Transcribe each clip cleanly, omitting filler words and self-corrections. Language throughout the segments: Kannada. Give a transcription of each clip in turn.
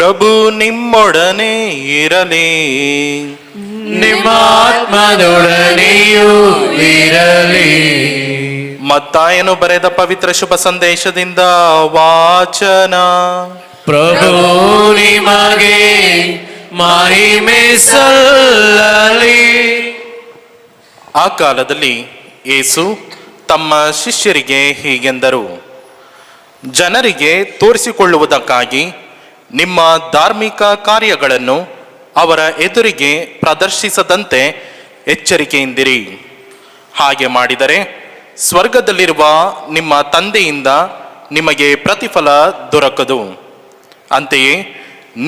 ಪ್ರಭು ನಿಮ್ಮೊಡನೆ ಇರಲಿ. ನಿಮ್ಮ ಆತ್ಮದೊಡನೆಯೂ ಇರಲಿ. ಮತ್ತಾಯನು ಬರೆದ ಪವಿತ್ರ ಶುಭ ಸಂದೇಶದಿಂದ ವಾಚನ. ಪ್ರಭು ನಿಮಗೆ ಮಹಿಮೆ ಸಲ್ಲಲಿ. ಆ ಕಾಲದಲ್ಲಿ ಯೇಸು ತಮ್ಮ ಶಿಷ್ಯರಿಗೆ ಹೀಗೆಂದರು, ಜನರಿಗೆ ತೋರಿಸಿಕೊಳ್ಳುವುದಕ್ಕಾಗಿ ನಿಮ್ಮ ಧಾರ್ಮಿಕ ಕಾರ್ಯಗಳನ್ನು ಅವರ ಎದುರಿಗೆ ಪ್ರದರ್ಶಿಸದಂತೆ ಎಚ್ಚರಿಕೆಯಿಂದಿರಿ. ಹಾಗೆ ಮಾಡಿದರೆ ಸ್ವರ್ಗದಲ್ಲಿರುವ ನಿಮ್ಮ ತಂದೆಯಿಂದ ನಿಮಗೆ ಪ್ರತಿಫಲ ದೊರಕದು. ಅಂತೆಯೇ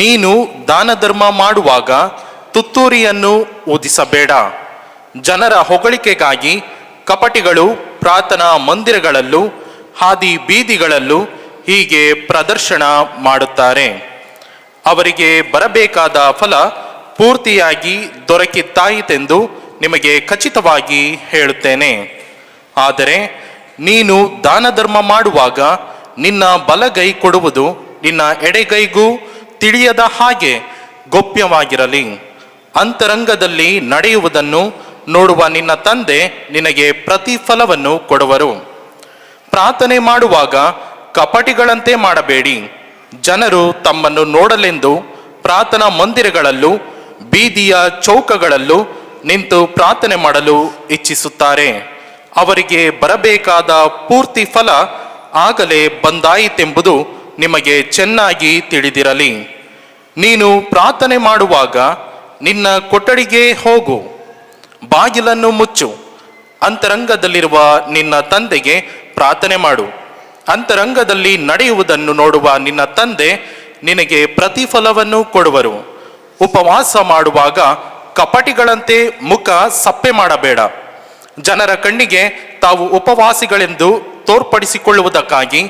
ನೀನು ದಾನ ಧರ್ಮ ಮಾಡುವಾಗ ತುತ್ತೂರಿಯನ್ನು ಊದಿಸಬೇಡ, ಜನರ ಹೊಗಳಿಕೆಗಾಗಿ ಕಪಟಿಗಳು ಪ್ರಾರ್ಥನಾ ಮಂದಿರಗಳಲ್ಲೂ ಹಾದಿ ಬೀದಿಗಳಲ್ಲೂ ಹೀಗೆ ಪ್ರದರ್ಶನ ಮಾಡುತ್ತಾರೆ. ಅವರಿಗೆ ಬರಬೇಕಾದ ಫಲ ಪೂರ್ತಿಯಾಗಿ ದೊರಕಿದ್ದಾಯಿತೆಂದು ನಿಮಗೆ ಖಚಿತವಾಗಿ ಹೇಳುತ್ತೇನೆ. ಆದರೆ ನೀನು ದಾನ ಧರ್ಮ ಮಾಡುವಾಗ ನಿನ್ನ ಬಲಗೈ ಕೊಡುವುದು ನಿನ್ನ ಎಡಗೈಗೂ ತಿಳಿಯದ ಹಾಗೆ ಗೌಪ್ಯವಾಗಿರಲಿ. ಅಂತರಂಗದಲ್ಲಿ ನಡೆಯುವುದನ್ನು ನೋಡುವ ನಿನ್ನ ತಂದೆ ನಿನಗೆ ಪ್ರತಿಫಲವನ್ನು ಕೊಡುವರು. ಪ್ರಾರ್ಥನೆ ಮಾಡುವಾಗ ಕಪಟಿಗಳಂತೆ ಮಾಡಬೇಡಿ. ಜನರು ತಮ್ಮನ್ನು ನೋಡಲೆಂದು ಪ್ರಾರ್ಥನಾ ಮಂದಿರಗಳಲ್ಲೂ ಬೀದಿಯ ಚೌಕಗಳಲ್ಲೂ ನಿಂತು ಪ್ರಾರ್ಥನೆ ಮಾಡಲು ಇಚ್ಛಿಸುತ್ತಾರೆ. ಅವರಿಗೆ ಬರಬೇಕಾದ ಪೂರ್ತಿ ಫಲ ಆಗಲೇ ಬಂದಾಯಿತೆಂಬುದು ನಿಮಗೆ ಚೆನ್ನಾಗಿ ತಿಳಿದಿರಲಿ. ನೀನು ಪ್ರಾರ್ಥನೆ ಮಾಡುವಾಗ ನಿನ್ನ ಕೊಠಡಿಗೆ ಹೋಗು, ಬಾಗಿಲನ್ನು ಮುಚ್ಚು, ಅಂತರಂಗದಲ್ಲಿರುವ ನಿನ್ನ ತಂದೆಗೆ ಪ್ರಾರ್ಥನೆ ಮಾಡು. ಅಂತರಂಗದಲ್ಲಿ ನಡೆಯುವುದನ್ನು ನೋಡುವ ನಿನ್ನ ತಂದೆ ನಿನಗೆ ಪ್ರತಿಫಲವನ್ನು ಕೊಡುವರು. ಉಪವಾಸ ಮಾಡುವಾಗ ಕಪಟಿಗಳಂತೆ ಮುಖ ಸಪ್ಪೆ ಮಾಡಬೇಡ. ಜನರ ಕಣ್ಣಿಗೆ ತಾವು ಉಪವಾಸಿಗಳೆಂದು ತೋರ್ಪಡಿಸಿಕೊಳ್ಳುವುದಕ್ಕಾಗಿ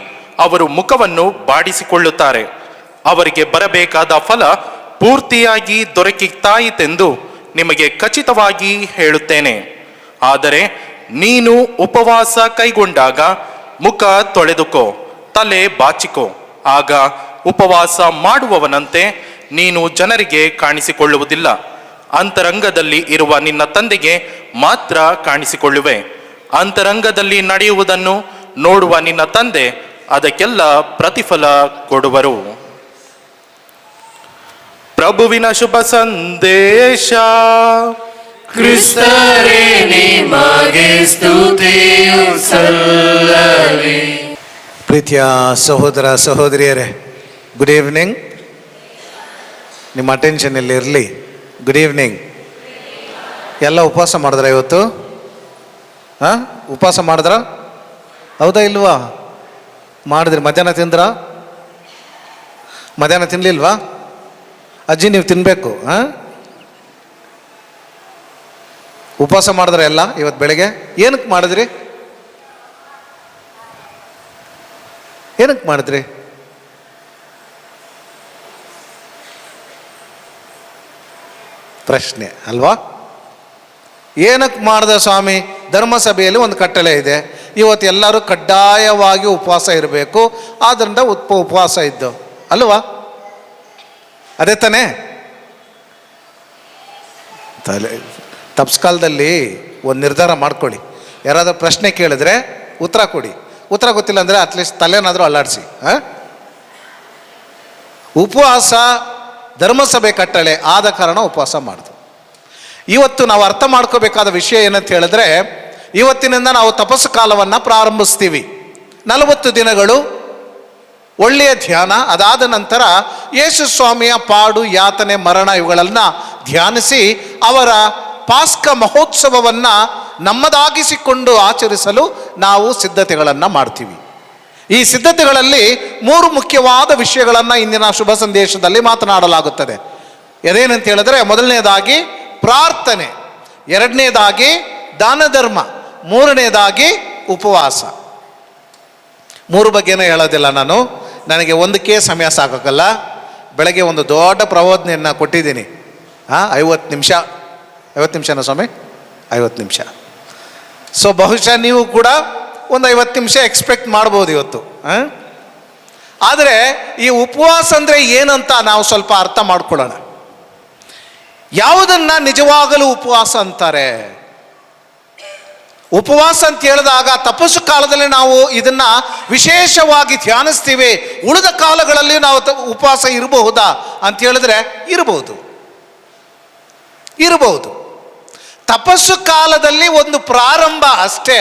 ಅವರು ಮುಖವನ್ನು ಬಾಡಿಸಿಕೊಳ್ಳುತ್ತಾರೆ. ಅವರಿಗೆ ಬರಬೇಕಾದ ಫಲ ಪೂರ್ತಿಯಾಗಿ ದೊರಕಿತ್ತಾಯಿತೆಂದು ನಿಮಗೆ ಖಚಿತವಾಗಿ ಹೇಳುತ್ತೇನೆ. ಆದರೆ ನೀನು ಉಪವಾಸ ಕೈಗೊಂಡಾಗ ಮುಖ ತೊಳೆದುಕೋ, ತಲೆ ಬಾಚಿಕೋ. ಆಗ ಉಪವಾಸ ಮಾಡುವವನಂತೆ ನೀನು ಜನರಿಗೆ ಕಾಣಿಸಿಕೊಳ್ಳುವುದಿಲ್ಲ, ಅಂತರಂಗದಲ್ಲಿ ಇರುವ ನಿನ್ನ ತಂದೆಗೆ ಮಾತ್ರ ಕಾಣಿಸಿಕೊಳ್ಳುವೆ. ಅಂತರಂಗದಲ್ಲಿ ನಡೆಯುವುದನ್ನು ನೋಡುವ ನಿನ್ನ ತಂದೆ ಅದಕ್ಕೆಲ್ಲ ಪ್ರತಿಫಲ ಕೊಡುವರು. ಪ್ರಭುವಿನ ಶುಭ ಸಂದೇಶ. ಕ್ರಿಸ್ತರೇ ನಿಮಗೆ ಸ್ತುತಿಯು ಸಲ್ಲಲಿ. ಪ್ರೀತಿಯ ಸಹೋದರ ಸಹೋದರಿಯರೇ, ಗುಡ್ ಈವ್ನಿಂಗ್. ನಿಮ್ಮ ಅಟೆನ್ಷನ್ ಇಲ್ಲಿ ಇರಲಿ. Good evening. ಎಲ್ಲ ಉಪವಾಸ ಮಾಡಿದ್ರ ಇವತ್ತು? ಉಪವಾಸ ಮಾಡಿದ್ರ? ಹೌದಾ ಇಲ್ವಾ? ಮಾಡಿದ್ರಿ. ಮಧ್ಯಾಹ್ನ ತಿಂದ್ರ? ಮಧ್ಯಾಹ್ನ ತಿನ್ನಲಿಲ್ವಾ? ಅಜ್ಜಿ ನೀವು ತಿನ್ನಬೇಕು. ಉಪವಾಸ ಮಾಡಿದ್ರೆ ಎಲ್ಲ ಇವತ್ತು ಬೆಳಗ್ಗೆ ಏನಕ್ಕೆ ಮಾಡಿದ್ರಿ? ಏನಕ್ಕೆ ಮಾಡಿದ್ರಿ? ಪ್ರಶ್ನೆ ಅಲ್ವಾ? ಏನಕ್ಕೆ ಮಾಡ್ದ ಸ್ವಾಮಿ? ಧರ್ಮಸಭೆಯಲ್ಲಿ ಒಂದು ಕಟ್ಟಳೆ ಇದೆ, ಇವತ್ತು ಎಲ್ಲರೂ ಕಡ್ಡಾಯವಾಗಿ ಉಪವಾಸ ಇರಬೇಕು, ಆದ್ದರಿಂದ ಉಪವಾಸ ಇದ್ದು ಅಲ್ವಾ? ಅದೇ ತಾನೇ? ತಲೆ ತಪ್ಸ್ಕಾಲದಲ್ಲಿ ಒಂದು ನಿರ್ಧಾರ ಮಾಡ್ಕೊಳ್ಳಿ. ಯಾರಾದರೂ ಪ್ರಶ್ನೆ ಕೇಳಿದ್ರೆ ಉತ್ತರ ಕೊಡಿ. ಉತ್ತರ ಗೊತ್ತಿಲ್ಲ ಅಂದರೆ ಅಟ್ಲೀಸ್ಟ್ ತಲೆನಾದರೂ ಅಲ್ಲಾಡಿಸಿ. ಉಪವಾಸ ಧರ್ಮಸಭೆ ಕಟ್ಟಳೆ ಆದ ಕಾರಣ ಉಪವಾಸ ಮಾಡಿದ್ರು. ಇವತ್ತು ನಾವು ಅರ್ಥ ಮಾಡ್ಕೋಬೇಕಾದ ವಿಷಯ ಏನಂತ ಹೇಳಿದ್ರೆ, ಇವತ್ತಿನಿಂದ ನಾವು ತಪಸ್ಸು ಕಾಲವನ್ನು ಪ್ರಾರಂಭಿಸ್ತೀವಿ. 40 ದಿನಗಳು ಒಳ್ಳೆಯ ಧ್ಯಾನ. ಅದಾದ ನಂತರ ಯೇಸು ಸ್ವಾಮಿಯ ಪಾಡು, ಯಾತನೆ, ಮರಣ ಇವುಗಳನ್ನು ಧ್ಯಾನಿಸಿ ಅವರ ಪಾಸ್ಕ ಮಹೋತ್ಸವವನ್ನು ನಮ್ಮದಾಗಿಸಿಕೊಂಡು ಆಚರಿಸಲು ನಾವು ಸಿದ್ಧತೆಗಳನ್ನು ಮಾಡ್ತೀವಿ. ಈ ಸಿದ್ಧತೆಗಳಲ್ಲಿ 3 ಮುಖ್ಯವಾದ ವಿಷಯಗಳನ್ನು ಇಂದಿನ ಶುಭ ಸಂದೇಶದಲ್ಲಿ ಮಾತನಾಡಲಾಗುತ್ತದೆ. ಅದೇನಂತ ಹೇಳಿದ್ರೆ, ಮೊದಲನೇದಾಗಿ ಪ್ರಾರ್ಥನೆ, ಎರಡನೇದಾಗಿ ದಾನ ಧರ್ಮ, ಮೂರನೇದಾಗಿ ಉಪವಾಸ. 3 ಬಗ್ಗೆನೇ ಹೇಳೋದಿಲ್ಲ ನಾನು, ನನಗೆ ಒಂದಕ್ಕೆ ಸಮಯ ಸಾಕಾಗಲ್ಲ. ಬೆಳಗ್ಗೆ ಒಂದು ದೊಡ್ಡ ಪ್ರಬೋಧನೆಯನ್ನು ಕೊಟ್ಟಿದ್ದೀನಿ. 50 ನಿಮಿಷ. 50 ನಿಮಿಷನಾ ಸ್ವಾಮಿ? 50 ನಿಮಿಷ. ಸೊ ಬಹುಶಃ ನೀವು ಕೂಡ ಒಂದು 50 ನಿಮಿಷ ಎಕ್ಸ್ಪೆಕ್ಟ್ ಮಾಡ್ಬೋದು ಇವತ್ತು. ಆದರೆ ಈ ಉಪವಾಸ ಅಂದರೆ ಏನಂತ ನಾವು ಸ್ವಲ್ಪ ಅರ್ಥ ಮಾಡ್ಕೊಳ್ಳೋಣ. ಯಾವುದನ್ನ ನಿಜವಾಗಲೂ ಉಪವಾಸ ಅಂತಾರೆ? ಉಪವಾಸ ಅಂತ ಹೇಳಿದಾಗ ತಪಸ್ಸು ಕಾಲದಲ್ಲಿ ನಾವು ಇದನ್ನ ವಿಶೇಷವಾಗಿ ಧ್ಯಾನಿಸ್ತೀವಿ. ಉಳಿದ ಕಾಲಗಳಲ್ಲಿ ನಾವು ಉಪವಾಸ ಇರಬಹುದಾ ಅಂತ ಹೇಳಿದ್ರೆ ಇರಬಹುದು. ತಪಸ್ಸು ಕಾಲದಲ್ಲಿ ಒಂದು ಪ್ರಾರಂಭ ಅಷ್ಟೇ.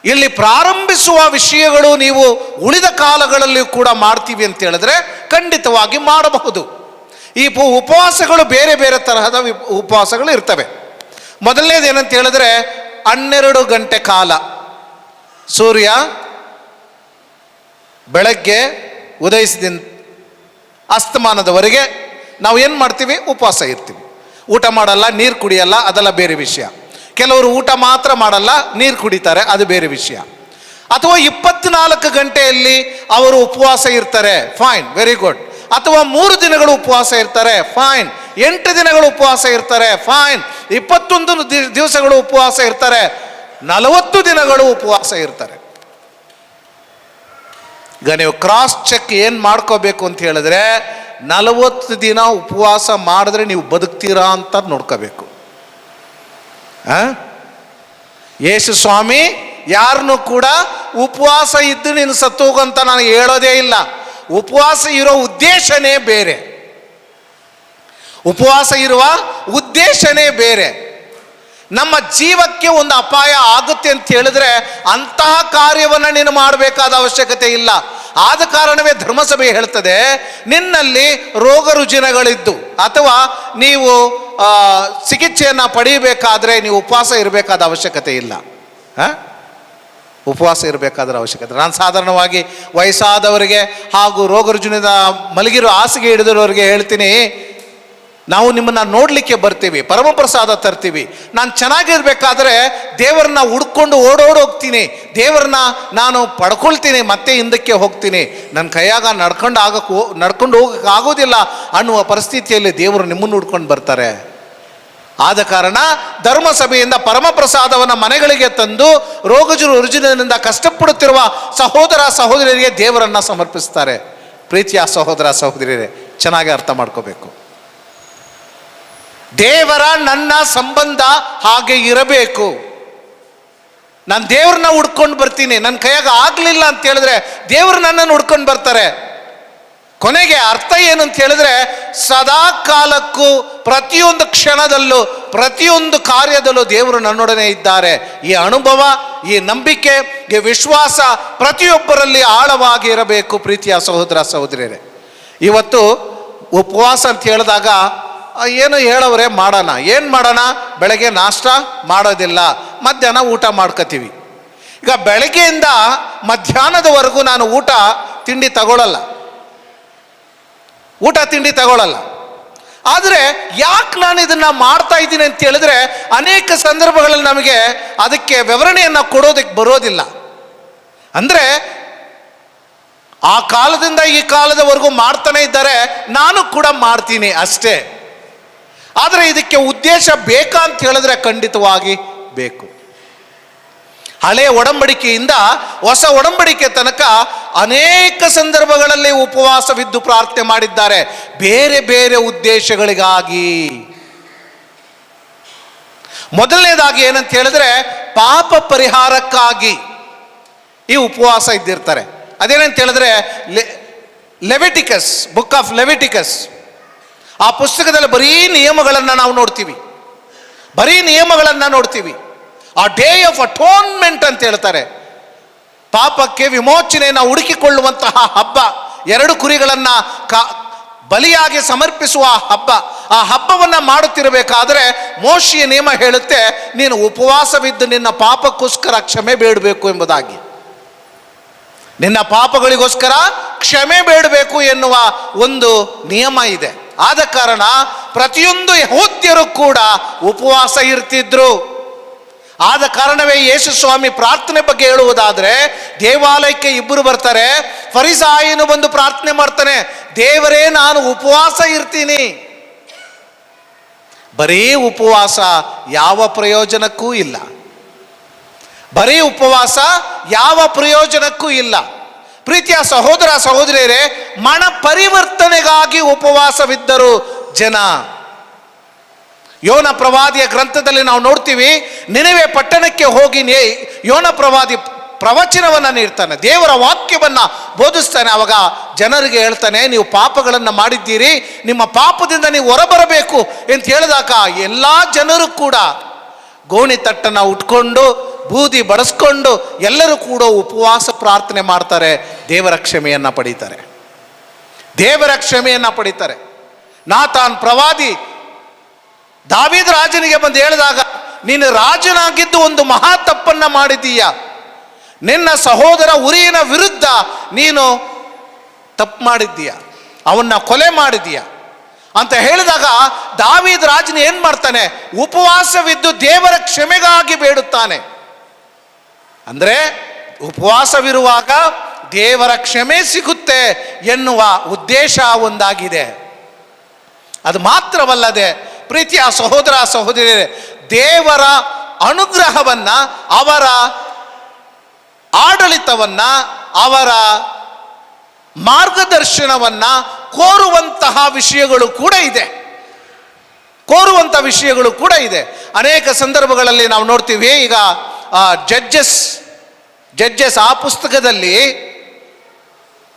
ಇಲ್ಲಿ ಪ್ರಾರಂಭಿಸುವ ವಿಷಯಗಳು ನೀವು ಉಳಿದ ಕಾಲಗಳಲ್ಲಿ ಕೂಡ ಮಾಡ್ತೀವಿ ಅಂತ ಹೇಳಿದ್ರೆ ಖಂಡಿತವಾಗಿ ಮಾಡಬಹುದು. ಈ ಉಪವಾಸಗಳು ಬೇರೆ ಬೇರೆ ತರಹದ ಉಪವಾಸಗಳು ಇರ್ತವೆ. ಮೊದಲನೇದು ಏನಂತ ಹೇಳಿದ್ರೆ 12 ಗಂಟೆ ಕಾಲ ಸೂರ್ಯ ಬೆಳಗ್ಗೆ ಉದಯಿಸಿದ ಅಸ್ತಮಾನದವರೆಗೆ ನಾವು ಏನು ಮಾಡ್ತೀವಿ? ಉಪವಾಸ ಇರ್ತೀವಿ. ಊಟ ಮಾಡಲ್ಲ, ನೀರು ಕುಡಿಯಲ್ಲ, ಅದೆಲ್ಲ ಬೇರೆ ವಿಷಯ. ಕೆಲವರು ಊಟ ಮಾತ್ರ ಮಾಡಲ್ಲ, ನೀರು ಕುಡಿತಾರೆ, ಅದು ಬೇರೆ ವಿಷಯ. ಅಥವಾ 24 ಗಂಟೆಯಲ್ಲಿ ಅವರು ಉಪವಾಸ ಇರ್ತಾರೆ, ಫೈನ್, ವೆರಿ ಗುಡ್. ಅಥವಾ 3 ದಿನಗಳು ಉಪವಾಸ ಇರ್ತಾರೆ, ಫೈನ್. 8 ದಿನಗಳು ಉಪವಾಸ ಇರ್ತಾರೆ, ಫೈನ್. 21 ದಿವಸಗಳು ಉಪವಾಸ ಇರ್ತಾರೆ, 40 ದಿನಗಳು ಉಪವಾಸ ಇರ್ತಾರೆ. ಈಗ ನೀವು ಕ್ರಾಸ್ ಚೆಕ್ ಏನು ಮಾಡ್ಕೋಬೇಕು ಅಂತ ಹೇಳಿದ್ರೆ 40 ದಿನ ಉಪವಾಸ ಮಾಡಿದ್ರೆ ನೀವು ಬದುಕ್ತೀರಾ ಅಂತ ನೋಡ್ಕೋಬೇಕು. ಯೇಸು ಸ್ವಾಮಿ ಯಾರನ್ನು ಕೂಡ ಉಪವಾಸ ಇದ್ದು ನೀನು ಸತ್ತು ಹೋಗಂತ ನಾನು ಹೇಳೋದೇ ಇಲ್ಲ. ಉಪವಾಸ ಇರೋ ಉದ್ದೇಶನೇ ಬೇರೆ, ಉಪವಾಸ ಇರುವ ಉದ್ದೇಶನೇ ಬೇರೆ. ನಮ್ಮ ಜೀವಕ್ಕೆ ಒಂದು ಅಪಾಯ ಆಗುತ್ತೆ ಅಂತ ಹೇಳಿದ್ರೆ ಅಂತಹ ಕಾರ್ಯವನ್ನು ನೀನು ಮಾಡಬೇಕಾದ ಅವಶ್ಯಕತೆ ಇಲ್ಲ. ಆದ ಕಾರಣವೇ ಧರ್ಮಸಭೆ ಹೇಳ್ತದೆ, ನಿನ್ನಲ್ಲಿ ರೋಗ ರುಜಿನಗಳಿದ್ದು ಅಥವಾ ನೀವು ಚಿಕಿತ್ಸೆಯನ್ನು ಪಡೆಯಬೇಕಾದ್ರೆ ನೀವು ಉಪವಾಸ ಇರಬೇಕಾದ ಅವಶ್ಯಕತೆ ಇಲ್ಲ. ಉಪವಾಸ ಇರಬೇಕಾದ ಅವಶ್ಯಕತೆ. ನಾನು ಸಾಧಾರಣವಾಗಿ ವಯಸ್ಸಾದವರಿಗೆ ಹಾಗೂ ರೋಗ ರುಜಿನದ ಮಲಗಿರೋ ಹಾಸಿಗೆ ಹಿಡಿದಿರೋರಿಗೆ ಹೇಳ್ತೀನಿ, ನಾವು ನಿಮ್ಮನ್ನು ನೋಡಲಿಕ್ಕೆ ಬರ್ತೀವಿ, ಪರಮಪ್ರಸಾದ ತರ್ತೀವಿ. ನಾನು ಚೆನ್ನಾಗಿರ್ಬೇಕಾದ್ರೆ ದೇವರನ್ನ ಹುಡ್ಕೊಂಡು ಹೋಗ್ತೀನಿ, ದೇವರನ್ನ ನಾನು ಪಡ್ಕೊಳ್ತೀನಿ, ಮತ್ತೆ ಹಿಂದಕ್ಕೆ ಹೋಗ್ತೀನಿ. ನನ್ನ ಕೈಯಾಗ ನಡ್ಕೊಂಡು ಹೋಗಕ್ಕೆ ಆಗೋದಿಲ್ಲ ಅನ್ನುವ ಪರಿಸ್ಥಿತಿಯಲ್ಲಿ ದೇವರು ನಿಮ್ಮನ್ನು ಹುಡ್ಕೊಂಡು ಬರ್ತಾರೆ. ಆದ ಕಾರಣ ಧರ್ಮಸಭೆಯಿಂದ ಪರಮಪ್ರಸಾದವನ್ನು ಮನೆಗಳಿಗೆ ತಂದು ರುಜಿನದಿಂದ ಕಷ್ಟಪಡುತ್ತಿರುವ ಸಹೋದರ ಸಹೋದರಿಯರಿಗೆ ದೇವರನ್ನು ಸಮರ್ಪಿಸ್ತಾರೆ. ಪ್ರೀತಿಯ ಸಹೋದರ ಸಹೋದರಿಯರೇ, ಚೆನ್ನಾಗಿ ಅರ್ಥ ಮಾಡ್ಕೋಬೇಕು. ದೇವರ ನನ್ನ ಸಂಬಂಧ ಹಾಗೆ ಇರಬೇಕು. ನಾನು ದೇವ್ರನ್ನ ಹುಡ್ಕೊಂಡು ಬರ್ತೀನಿ, ನನ್ನ ಕೈಯಾಗ ಆಗಲಿಲ್ಲ ಅಂತ ಹೇಳಿದ್ರೆ ದೇವರು ನನ್ನನ್ನು ಹುಡ್ಕೊಂಡು ಬರ್ತಾರೆ. ಕೊನೆಗೆ ಅರ್ಥ ಏನು ಅಂತ ಹೇಳಿದ್ರೆ ಸದಾ ಕಾಲಕ್ಕೂ ಪ್ರತಿಯೊಂದು ಕ್ಷಣದಲ್ಲೂ ಪ್ರತಿಯೊಂದು ಕಾರ್ಯದಲ್ಲೂ ದೇವರು ನನ್ನೊಡನೆ ಇದ್ದಾರೆ. ಈ ಅನುಭವ, ಈ ನಂಬಿಕೆ, ಈ ವಿಶ್ವಾಸ ಪ್ರತಿಯೊಬ್ಬರಲ್ಲಿ ಆಳವಾಗಿ ಇರಬೇಕು. ಪ್ರೀತಿಯ ಸಹೋದರ ಸಹೋದರಿಯರೇ, ಇವತ್ತು ಉಪವಾಸ ಅಂತ ಹೇಳಿದಾಗ ಏನು ಹೇಳೋರೆ ಮಾಡೋಣ, ಏನು ಮಾಡೋಣ? ಬೆಳಗ್ಗೆ ನಾಷ್ಟ ಮಾಡೋದಿಲ್ಲ, ಮಧ್ಯಾಹ್ನ ಊಟ ಮಾಡ್ಕೋತೀವಿ. ಈಗ ಬೆಳಗ್ಗೆಯಿಂದ ಮಧ್ಯಾಹ್ನದವರೆಗೂ ನಾನು ಊಟ ತಿಂಡಿ ತಗೊಳ್ಳಲ್ಲ. ಆದರೆ ಯಾಕೆ ನಾನು ಇದನ್ನು ಮಾಡ್ತಾ ಇದ್ದೀನಿ ಅಂತ ಹೇಳಿದ್ರೆ ಅನೇಕ ಸಂದರ್ಭಗಳಲ್ಲಿ ನಮಗೆ ಅದಕ್ಕೆ ವಿವರಣೆಯನ್ನು ಕೊಡೋದಕ್ಕೆ ಬರೋದಿಲ್ಲ. ಅಂದರೆ ಆ ಕಾಲದಿಂದ ಈ ಕಾಲದವರೆಗೂ ಮಾಡ್ತಾನೆ ಇದ್ದಾರೆ, ನಾನು ಕೂಡ ಮಾಡ್ತೀನಿ ಅಷ್ಟೇ. ಆದರೆ ಇದಕ್ಕೆ ಉದ್ದೇಶ ಬೇಕಾ ಅಂತ ಹೇಳಿದ್ರೆ ಖಂಡಿತವಾಗಿ ಬೇಕು. ಹಳೆಯ ಒಡಂಬಡಿಕೆಯಿಂದ ಹೊಸ ಒಡಂಬಡಿಕೆ ತನಕ ಅನೇಕ ಸಂದರ್ಭಗಳಲ್ಲಿ ಉಪವಾಸವಿದ್ದು ಪ್ರಾರ್ಥನೆ ಮಾಡಿದ್ದಾರೆ, ಬೇರೆ ಬೇರೆ ಉದ್ದೇಶಗಳಿಗಾಗಿ. ಮೊದಲನೇದಾಗಿ ಏನಂತ ಹೇಳಿದ್ರೆ ಪಾಪ ಪರಿಹಾರಕ್ಕಾಗಿ ಈ ಉಪವಾಸ ಇದ್ದಿರ್ತಾರೆ. ಅದೇನಂತ ಹೇಳಿದ್ರೆ ಲೆವಿಟಿಕಸ್, ಬುಕ್ ಆಫ್ ಲೆವಿಟಿಕಸ್, ಆ ಪುಸ್ತಕದಲ್ಲಿ ಬರೀ ನಿಯಮಗಳನ್ನು ನಾವು ನೋಡ್ತೀವಿ. ಆ ಡೇ ಆಫ್ ಅಟೋನ್ಮೆಂಟ್ ಅಂತ ಹೇಳ್ತಾರೆ. ಪಾಪಕ್ಕೆ ವಿಮೋಚನೆಯನ್ನು ಹುಡುಕಿಕೊಳ್ಳುವಂತಹ ಹಬ್ಬ, 2 ಕುರಿಗಳನ್ನು ಬಲಿಯಾಗಿ ಸಮರ್ಪಿಸುವ ಹಬ್ಬ. ಆ ಹಬ್ಬವನ್ನು ಮಾಡುತ್ತಿರಬೇಕಾದ್ರೆ ಮೋಶೆಯ ನಿಯಮ ಹೇಳುತ್ತೆ, ನೀನು ಉಪವಾಸವಿದ್ದು ನಿನ್ನ ಪಾಪಕ್ಕೋಸ್ಕರ ಕ್ಷಮೆ ಬೇಡಬೇಕು ಎಂಬುದಾಗಿ. ನಿನ್ನ ಪಾಪಗಳಿಗೋಸ್ಕರ ಕ್ಷಮೆ ಬೇಡಬೇಕು ಎನ್ನುವ ಒಂದು ನಿಯಮ ಇದೆ. ಆದ ಕಾರಣ ಪ್ರತಿಯೊಂದು ಯಹೂದ್ಯರು ಕೂಡ ಉಪವಾಸ ಇರ್ತಿದ್ರು. ಆದ ಕಾರಣವೇ ಯೇಸು ಸ್ವಾಮಿ ಪ್ರಾರ್ಥನೆ ಬಗ್ಗೆ ಹೇಳುವುದಾದ್ರೆ ದೇವಾಲಯಕ್ಕೆ 2 ಬರ್ತಾರೆ. ಫರಿಸಾಯನು ಬಂದು ಪ್ರಾರ್ಥನೆ ಮಾಡ್ತಾನೆ, ದೇವರೇ ನಾನು ಉಪವಾಸ ಇರ್ತೀನಿ. ಬರೀ ಉಪವಾಸ ಯಾವ ಪ್ರಯೋಜನಕ್ಕೂ ಇಲ್ಲ. ಪ್ರೀತಿಯ ಸಹೋದರ ಸಹೋದರಿಯರೇ, ಮನ ಪರಿವರ್ತನೆಗಾಗಿ ಉಪವಾಸವಿದ್ದರು ಜನ. ಯೋನ ಪ್ರವಾದಿಯ ಗ್ರಂಥದಲ್ಲಿ ನಾವು ನೋಡ್ತೀವಿ, ನಿನೆವೆ ಪಟ್ಟಣಕ್ಕೆ ಹೋಗಿ ಯೋನ ಪ್ರವಾದಿ ಪ್ರವಚನವನ್ನು ನೀಡ್ತಾನೆ, ದೇವರ ವಾಕ್ಯವನ್ನು ಬೋಧಿಸ್ತಾನೆ. ಅವಾಗ ಜನರಿಗೆ ಹೇಳ್ತಾನೆ, ನೀವು ಪಾಪಗಳನ್ನು ಮಾಡಿದ್ದೀರಿ, ನಿಮ್ಮ ಪಾಪದಿಂದ ನೀವು ಹೊರಬರಬೇಕು ಅಂತ ಹೇಳಿದಾಗ ಎಲ್ಲ ಜನರು ಕೂಡ ಗೋಣಿ ತಟ್ಟನ್ನು ಉಟ್ಕೊಂಡು ಬೂದಿ ಬಡಿಸ್ಕೊಂಡು ಎಲ್ಲರೂ ಕೂಡ ಉಪವಾಸ ಪ್ರಾರ್ಥನೆ ಮಾಡ್ತಾರೆ, ದೇವರ ಕ್ಷಮೆಯನ್ನು ಪಡೀತಾರೆ, ದೇವರ ಕ್ಷಮೆಯನ್ನು ಪಡೀತಾರೆ. ನಾತಾನ್ ಪ್ರವಾದಿ ದಾವೀದ ರಾಜನಿಗೆ ಬಂದು ಹೇಳಿದಾಗ, ನೀನು ರಾಜನಾಗಿದ್ದು ಒಂದು ಮಹಾ ತಪ್ಪನ್ನು ಮಾಡಿದೀಯ, ನಿನ್ನ ಸಹೋದರ ಉರಿಯನ ವಿರುದ್ಧ ನೀನು ತಪ್ಪು ಮಾಡಿದ್ದೀಯ, ಅವನ್ನ ಕೊಲೆ ಮಾಡಿದೀಯ ಅಂತ ಹೇಳಿದಾಗ ದಾವೀದ ರಾಜನ ಏನ್ ಮಾಡ್ತಾನೆ, ಉಪವಾಸವಿದ್ದು ದೇವರ ಕ್ಷಮೆಗಾಗಿ ಬೇಡುತ್ತಾನೆ. ಅಂದ್ರೆ ಉಪವಾಸವಿರುವಾಗ ದೇವರ ಕ್ಷಮೆ ಸಿಗುತ್ತೆ ಎನ್ನುವ ಉದ್ದೇಶ ಒಂದಾಗಿದೆ. ಅದು ಮಾತ್ರವಲ್ಲದೆ ಪ್ರೀತಿಯ ಸಹೋದರ ಸಹೋದರಿಯರೇ, ದೇವರ ಅನುಗ್ರಹವನ್ನ, ಅವರ ಆಡಳಿತವನ್ನ, ಅವರ ಮಾರ್ಗದರ್ಶನವನ್ನ ಕೋರುವಂತಹ ವಿಷಯಗಳು ಕೂಡ ಇದೆ, ಕೋರುವಂತಹ ವಿಷಯಗಳು ಕೂಡ ಇದೆ. ಅನೇಕ ಸಂದರ್ಭಗಳಲ್ಲಿ ನಾವು ನೋಡ್ತೀವಿ. ಈಗ ಜಡ್ಜಸ್ ಆ ಪುಸ್ತಕದಲ್ಲಿ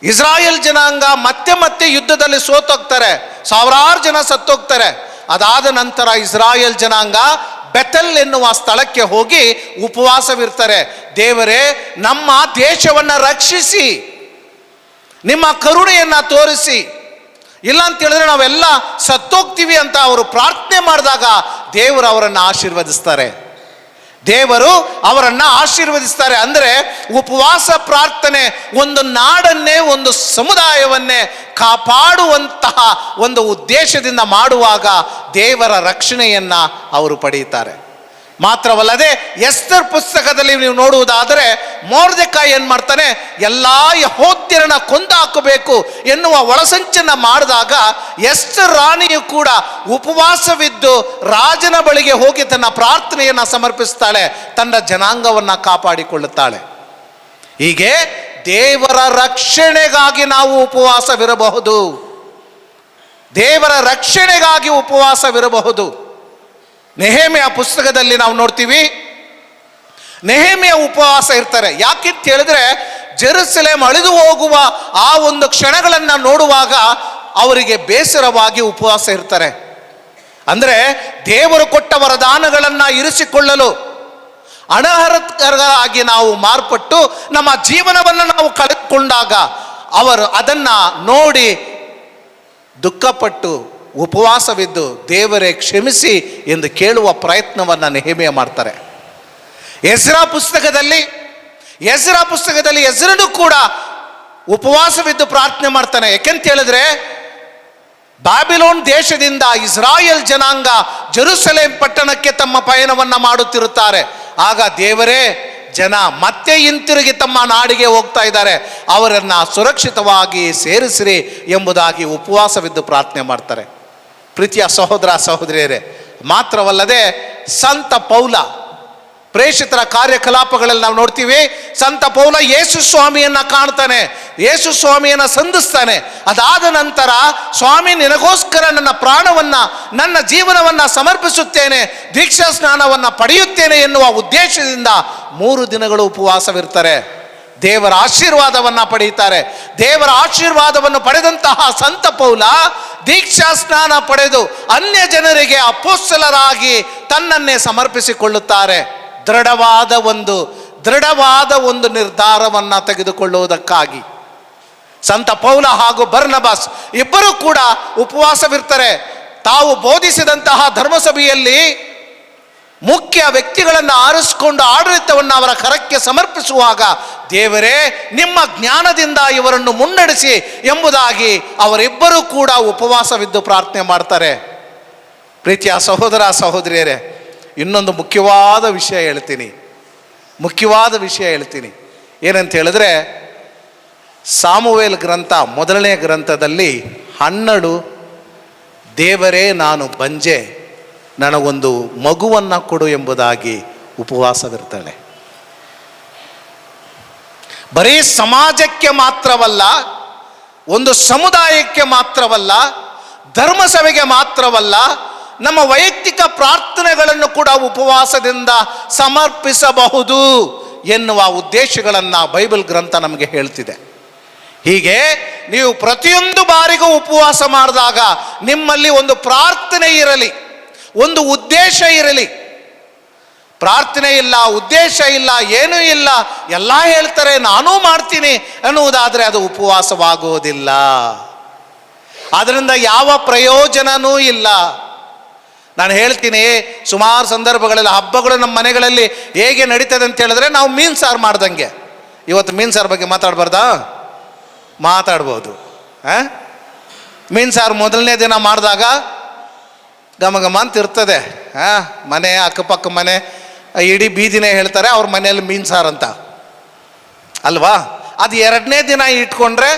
ಇಸ್ರಾಯೇಲ್ ಜನಾಂಗ ಮತ್ತೆ ಮತ್ತೆ ಯುದ್ಧದಲ್ಲಿ ಸೋತೋಗ್ತಾರೆ, ಸಾವಿರಾರು ಜನ ಸತ್ತೋಗ್ತಾರೆ. ಅದಾದ ನಂತರ ಇಸ್ರಾಯೇಲ್ ಜನಾಂಗ ಬೆಥೆಲ್ ಎನ್ನುವ ಸ್ಥಳಕ್ಕೆ ಹೋಗಿ ಉಪವಾಸವಿರ್ತಾರೆ. ದೇವರೇ, ನಮ್ಮ ದೇಶವನ್ನು ರಕ್ಷಿಸಿ, ನಿಮ್ಮ ಕರುಣೆಯನ್ನು ತೋರಿಸಿ, ಇಲ್ಲ ಅಂತ ಹೇಳಿದ್ರೆ ನಾವೆಲ್ಲ ಸತ್ತೋಗ್ತೀವಿ ಅಂತ ಅವರು ಪ್ರಾರ್ಥನೆ ಮಾಡಿದಾಗ ದೇವರು ಅವರನ್ನು ಆಶೀರ್ವದಿಸ್ತಾರೆ, ದೇವರು ಅವರನ್ನು ಆಶೀರ್ವದಿಸ್ತಾರೆ. ಅಂದರೆ ಉಪವಾಸ ಪ್ರಾರ್ಥನೆ ಒಂದು ನಾಡನ್ನೇ, ಒಂದು ಸಮುದಾಯವನ್ನೇ ಕಾಪಾಡುವಂತಹ ಒಂದು ಉದ್ದೇಶದಿಂದ ಮಾಡುವಾಗ ದೇವರ ರಕ್ಷಣೆಯನ್ನು ಅವರು ಪಡೆಯುತ್ತಾರೆ. ಮಾತ್ರವಲ್ಲದೆ ಎಸ್ತರ್ ಪುಸ್ತಕದಲ್ಲಿ ನೀವು ನೋಡುವುದಾದರೆ, ಮೊರ್ದೆಕಾಯಿ ಏನು ಮಾಡ್ತಾನೆ, ಎಲ್ಲ ಯೆಹೂದ್ಯರನ್ನ ಕೊಂದಾಕಬೇಕು ಎನ್ನುವ ಒಳಸಂಚನ್ನು ಮಾಡಿದಾಗ ಎಸ್ತರ್ ರಾಣಿಯು ಕೂಡ ಉಪವಾಸವಿದ್ದು ರಾಜನ ಬಳಿಗೆ ಹೋಗಿ ತನ್ನ ಪ್ರಾರ್ಥನೆಯನ್ನು ಸಮರ್ಪಿಸ್ತಾಳೆ, ತನ್ನ ಜನಾಂಗವನ್ನು ಕಾಪಾಡಿಕೊಳ್ಳುತ್ತಾಳೆ. ಹೀಗೆ ದೇವರ ರಕ್ಷಣೆಗಾಗಿ ನಾವು ಉಪವಾಸವಿರಬಹುದು, ದೇವರ ರಕ್ಷಣೆಗಾಗಿ ಉಪವಾಸವಿರಬಹುದು. ನೆಹೆಮೆಯ ಪುಸ್ತಕದಲ್ಲಿ ನಾವು ನೋಡ್ತೀವಿ, ನೆಹೆಮೆಯ ಉಪವಾಸ ಇರ್ತಾರೆ. ಯಾಕಿಂತ ಹೇಳಿದ್ರೆ, ಜೆರುಸಲೇಮ್ ಅಳಿದು ಹೋಗುವ ಆ ಒಂದು ಕ್ಷಣಗಳನ್ನು ನೋಡುವಾಗ ಅವರಿಗೆ ಬೇಸರವಾಗಿ ಉಪವಾಸ ಇರ್ತಾರೆ. ಅಂದರೆ ದೇವರು ಕೊಟ್ಟ ವರದಾನಗಳನ್ನು ಇರಿಸಿಕೊಳ್ಳಲು ಅನರ್ಹರಾಗಿ ನಾವು ಮಾರ್ಪಟ್ಟು ನಮ್ಮ ಜೀವನವನ್ನು ನಾವು ಕಳೆದುಕೊಂಡಾಗ ಅವರು ಅದನ್ನು ನೋಡಿ ದುಃಖಪಟ್ಟು ಉಪವಾಸವಿದ್ದು ದೇವರೇ ಕ್ಷಮಿಸಿ ಎಂದು ಕೇಳುವ ಪ್ರಯತ್ನವನ್ನು ನೆಹೆಮೆಯ ಮಾಡ್ತಾರೆ. ಎಜ್ರಾ ಪುಸ್ತಕದಲ್ಲಿ ಎಜ್ರನು ಕೂಡ ಉಪವಾಸವಿದ್ದು ಪ್ರಾರ್ಥನೆ ಮಾಡ್ತಾನೆ. ಯಾಕೆಂತ ಹೇಳಿದ್ರೆ, ಬ್ಯಾಬಿಲೋನ್ ದೇಶದಿಂದ ಇಸ್ರಾಯೇಲ್ ಜನಾಂಗ ಜೆರುಸಲೇಮ್ ಪಟ್ಟಣಕ್ಕೆ ತಮ್ಮ ಪಯಣವನ್ನು ಮಾಡುತ್ತಿರುತ್ತಾರೆ. ಆಗ ದೇವರೇ, ಜನ ಮತ್ತೆ ಹಿಂತಿರುಗಿ ತಮ್ಮ ನಾಡಿಗೆ ಹೋಗ್ತಾ ಇದ್ದಾರೆ, ಅವರನ್ನು ಸುರಕ್ಷಿತವಾಗಿ ಸೇರಿಸಿರಿ ಎಂಬುದಾಗಿ ಉಪವಾಸವಿದ್ದು ಪ್ರಾರ್ಥನೆ ಮಾಡ್ತಾರೆ. ಪ್ರೀತಿಯ ಸಹೋದರ ಸಹೋದರಿಯರೇ, ಮಾತ್ರವಲ್ಲದೆ ಸಂತ ಪೌಲ ಪ್ರೇಷಿತರ ಕಾರ್ಯಕಲಾಪಗಳಲ್ಲಿ ನಾವು ನೋಡ್ತೀವಿ, ಸಂತ ಪೌಲ ಯೇಸು ಸ್ವಾಮಿಯನ್ನು ಕಾಣ್ತಾನೆ, ಯೇಸು ಸ್ವಾಮಿಯನ್ನು ಸಂಧಿಸ್ತಾನೆ. ಅದಾದ ನಂತರ, ಸ್ವಾಮಿ ನಿನಗೋಸ್ಕರ ನನ್ನ ಪ್ರಾಣವನ್ನು, ನನ್ನ ಜೀವನವನ್ನು ಸಮರ್ಪಿಸುತ್ತೇನೆ, ದೀಕ್ಷಾ ಸ್ನಾನವನ್ನು ಪಡೆಯುತ್ತೇನೆ ಎನ್ನುವ ಉದ್ದೇಶದಿಂದ 3 ದಿನಗಳು ಉಪವಾಸವಿರ್ತಾರೆ. ದೇವರ ಆಶೀರ್ವಾದವನ್ನು ಪಡೆಯುತ್ತಾರೆ. ದೇವರ ಆಶೀರ್ವಾದವನ್ನು ಪಡೆದಂತಹ ಸಂತ ಪೌಲ ದೀಕ್ಷಾ ಸ್ನಾನ ಪಡೆದು ಅನ್ಯ ಜನರಿಗೆ ಅಪೊಸ್ತಲರಾಗಿ ತನ್ನನ್ನೇ ಸಮರ್ಪಿಸಿಕೊಳ್ಳುತ್ತಾರೆ. ದೃಢವಾದ ಒಂದು ನಿರ್ಧಾರವನ್ನು ತೆಗೆದುಕೊಳ್ಳುವುದಕ್ಕಾಗಿ ಸಂತ ಪೌಲ ಹಾಗೂ ಬರ್ನಬಾಸ್ ಇಬ್ಬರೂ ಕೂಡ ಉಪವಾಸವಿರ್ತಾರೆ. ತಾವು ಬೋಧಿಸಿದಂತಹ ಧರ್ಮಸಭೆಯಲ್ಲಿ ಮುಖ್ಯ ವ್ಯಕ್ತಿಗಳನ್ನು ಆರಿಸಿಕೊಂಡು ಆಡಳಿತವನ್ನು ಅವರ ಕರಕ್ಕೆ ಸಮರ್ಪಿಸುವಾಗ, ದೇವರೇ ನಿಮ್ಮ ಜ್ಞಾನದಿಂದ ಇವರನ್ನು ಮುನ್ನಡೆಸಿ ಎಂಬುದಾಗಿ ಅವರಿಬ್ಬರೂ ಕೂಡ ಉಪವಾಸವಿದ್ದು ಪ್ರಾರ್ಥನೆ ಮಾಡ್ತಾರೆ. ಪ್ರೀತಿಯ ಸಹೋದರ ಸಹೋದರಿಯರೇ, ಇನ್ನೊಂದು ಮುಖ್ಯವಾದ ವಿಷಯ ಹೇಳ್ತೀನಿ. ಏನಂತ ಹೇಳಿದ್ರೆ, ಸಾಮುವೇಲ್ ಗ್ರಂಥ 1ನೇ ಗ್ರಂಥದಲ್ಲಿ 12 ದೇವರೇ ನಾನು ಬಂಜೆ, ನನಗೊಂದು ಮಗುವನ್ನು ಕೊಡು ಎಂಬುದಾಗಿ ಉಪವಾಸವಿರ್ತಾಳೆ. ಬರೀ ಸಮಾಜಕ್ಕೆ ಮಾತ್ರವಲ್ಲ, ಒಂದು ಸಮುದಾಯಕ್ಕೆ ಮಾತ್ರವಲ್ಲ, ಧರ್ಮಸಭೆಗೆ ಮಾತ್ರವಲ್ಲ, ನಮ್ಮ ವೈಯಕ್ತಿಕ ಪ್ರಾರ್ಥನೆಗಳನ್ನು ಕೂಡ ಉಪವಾಸದಿಂದ ಸಮರ್ಪಿಸಬಹುದು ಎನ್ನುವ ಉದ್ದೇಶಗಳನ್ನು ಬೈಬಲ್ ಗ್ರಂಥ ನಮಗೆ ಹೇಳ್ತಿದೆ. ಹೀಗೆ ನೀವು ಪ್ರತಿಯೊಂದು ಬಾರಿಗೂ ಉಪವಾಸ ಮಾಡಿದಾಗ ನಿಮ್ಮಲ್ಲಿ ಒಂದು ಪ್ರಾರ್ಥನೆ ಇರಲಿ, ಒಂದು ಉದ್ದೇಶ ಇರಲಿ. ಪ್ರಾರ್ಥನೆ ಇಲ್ಲ, ಉದ್ದೇಶ ಇಲ್ಲ, ಏನೂ ಇಲ್ಲ, ಎಲ್ಲ ಹೇಳ್ತಾರೆ ನಾನೂ ಮಾಡ್ತೀನಿ ಅನ್ನುವುದಾದರೆ ಅದು ಉಪವಾಸವಾಗುವುದಿಲ್ಲ. ಅದರಿಂದ ಯಾವ ಪ್ರಯೋಜನವೂ ಇಲ್ಲ. ನಾನು ಹೇಳ್ತೀನಿ, ಸುಮಾರು ಸಂದರ್ಭಗಳಲ್ಲಿ ಹಬ್ಬಗಳು ನಮ್ಮ ಮನೆಗಳಲ್ಲಿ ಹೇಗೆ ನಡೀತದೆ ಅಂತ ಹೇಳಿದ್ರೆ, ನಾವು ಮೀನು ಸಾರು ಮಾಡ್ದಂಗೆ. ಇವತ್ತು ಮೀನು ಸಾರು ಬಗ್ಗೆ ಮಾತಾಡಬಾರ್ದಾ? ಮಾತಾಡ್ಬೋದು. ಮೀನು ಸಾರು ಮೊದಲನೇ ದಿನ ಮಾಡಿದಾಗ ಗಮಗಮ ಅಂತ ಇರ್ತದೆ. ಮನೆ ಅಕ್ಕಪಕ್ಕ ಮನೆ ಇಡೀ ಬೀದಿನೇ ಹೇಳ್ತಾರೆ ಅವ್ರ ಮನೆಯಲ್ಲಿ ಮೀನು ಸಾರು ಅಂತ ಅಲ್ವಾ. ಅದು ಎರಡನೇ ದಿನ ಇಟ್ಕೊಂಡ್ರೆ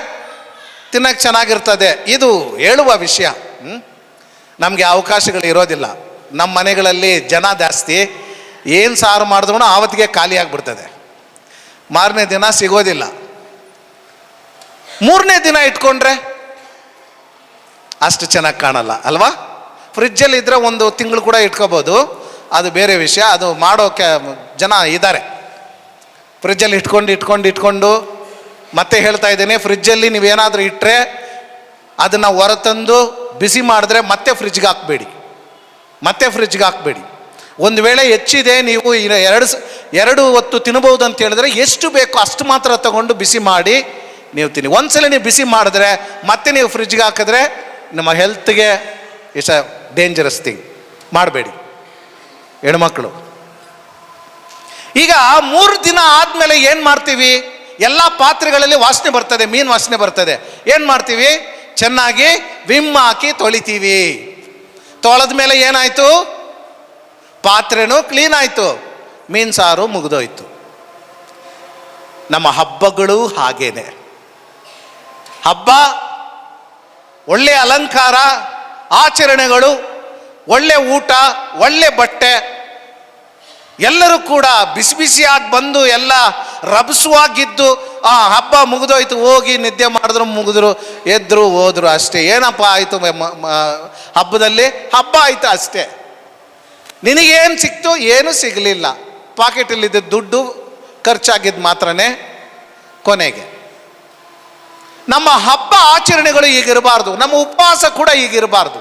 ತಿನ್ನಕ್ಕೆ ಚೆನ್ನಾಗಿರ್ತದೆ. ಇದು ಹೇಳುವ ವಿಷಯ. ನಮಗೆ ಅವಕಾಶಗಳು ಇರೋದಿಲ್ಲ. ನಮ್ಮ ಮನೆಗಳಲ್ಲಿ ಜನ ಜಾಸ್ತಿ, ಏನು ಸಾರು ಮಾಡಿದ್ರು ಆವತ್ತಿಗೆ ಖಾಲಿ ಆಗಿಬಿಡ್ತದೆ, ಮಾರನೇ ದಿನ ಸಿಗೋದಿಲ್ಲ. ಮೂರನೇ ದಿನ ಇಟ್ಕೊಂಡ್ರೆ ಅಷ್ಟು ಚೆನ್ನಾಗಿ ಕಾಣಲ್ಲ ಅಲ್ವಾ. ಫ್ರಿಜ್ಜಲ್ಲಿ ಇದ್ದರೆ ಒಂದು ತಿಂಗಳು ಕೂಡ ಇಟ್ಕೋಬೋದು, ಅದು ಬೇರೆ ವಿಷಯ. ಅದು ಮಾಡೋಕ್ಕೆ ಜನ ಇದ್ದಾರೆ. ಫ್ರಿಜ್ಜಲ್ಲಿ ಇಟ್ಕೊಂಡು ಮತ್ತೆ ಹೇಳ್ತಾ ಇದ್ದೇನೆ, ಫ್ರಿಜ್ಜಲ್ಲಿ ನೀವೇನಾದರೂ ಇಟ್ಟರೆ ಅದನ್ನು ಹೊರತಂದು ಬಿಸಿ ಮಾಡಿದ್ರೆ ಮತ್ತೆ ಫ್ರಿಜ್ಗೆ ಹಾಕಬೇಡಿ. ಒಂದು ವೇಳೆ ಹೆಚ್ಚಿದೆ, ನೀವು ಎರಡು ಹೊತ್ತು ತಿನ್ಬೋದು ಅಂತ ಹೇಳಿದ್ರೆ ಎಷ್ಟು ಬೇಕೋ ಅಷ್ಟು ಮಾತ್ರ ತಗೊಂಡು ಬಿಸಿ ಮಾಡಿ ನೀವು ತಿನ್ನಿ. ಒಂದ್ಸಲ ನೀವು ಬಿಸಿ ಮಾಡಿದ್ರೆ ಮತ್ತೆ ನೀವು ಫ್ರಿಜ್ಗೆ ಹಾಕಿದ್ರೆ ನಮ್ಮ ಹೆಲ್ತ್ಗೆ ಇಟ್ಸ್ ಅ ಡೇಂಜರಸ್ ಥಿಂಗ್. ಮಾಡಬೇಡಿ ಹೆಣ್ಮಕ್ಳು. ಈಗ 3 ದಿನ ಆದಮೇಲೆ ಏನು ಮಾಡ್ತೀವಿ? ಎಲ್ಲ ಪಾತ್ರೆಗಳಲ್ಲಿ ವಾಸನೆ ಬರ್ತದೆ, ಮೀನು ವಾಸನೆ ಬರ್ತದೆ. ಏನು ಮಾಡ್ತೀವಿ? ಚೆನ್ನಾಗಿ ವಿಮ್ ಹಾಕಿ ತೊಳಿತೀವಿ. ತೊಳೆದ ಮೇಲೆ ಏನಾಯಿತು? ಪಾತ್ರೆನೂ ಕ್ಲೀನ್ ಆಯಿತು, ಮೀನು ಸಾರು ಮುಗಿದೋಯ್ತು. ನಮ್ಮ ಹಬ್ಬಗಳು ಹಾಗೇನೆ. ಹಬ್ಬ, ಒಳ್ಳೆಯ ಅಲಂಕಾರ, ಆಚರಣೆಗಳು, ಒಳ್ಳೆ ಊಟ, ಒಳ್ಳೆ ಬಟ್ಟೆ, ಎಲ್ಲರೂ ಕೂಡ ಬಿಸಿ ಬಿಸಿಯಾಗಿ ಬಂದು ಎಲ್ಲ ರಭಸವಾಗಿದ್ದು ಹಬ್ಬ ಮುಗಿದೋಯ್ತು, ಹೋಗಿ ನಿದ್ದೆ ಮಾಡಿದ್ರು, ಮುಗಿದ್ರು, ಎದ್ರು, ಹೋದ್ರು, ಅಷ್ಟೇ. ಏನಪ್ಪ ಆಯಿತು ಹಬ್ಬದಲ್ಲಿ? ಹಬ್ಬ ಆಯಿತು ಅಷ್ಟೇ. ನಿನಗೇನು ಸಿಕ್ತು? ಏನೂ ಸಿಗಲಿಲ್ಲ. ಪಾಕೆಟಲ್ಲಿದ್ದ ದುಡ್ಡು ಖರ್ಚಾಗಿದ್ದು ಮಾತ್ರನೇ ಕೊನೆಗೆ. ನಮ್ಮ ಹಬ್ಬ ಆಚರಣೆಗಳು ಹೀಗಿರಬಾರ್ದು, ನಮ್ಮ ಉಪವಾಸ ಕೂಡ ಹೀಗಿರಬಾರ್ದು.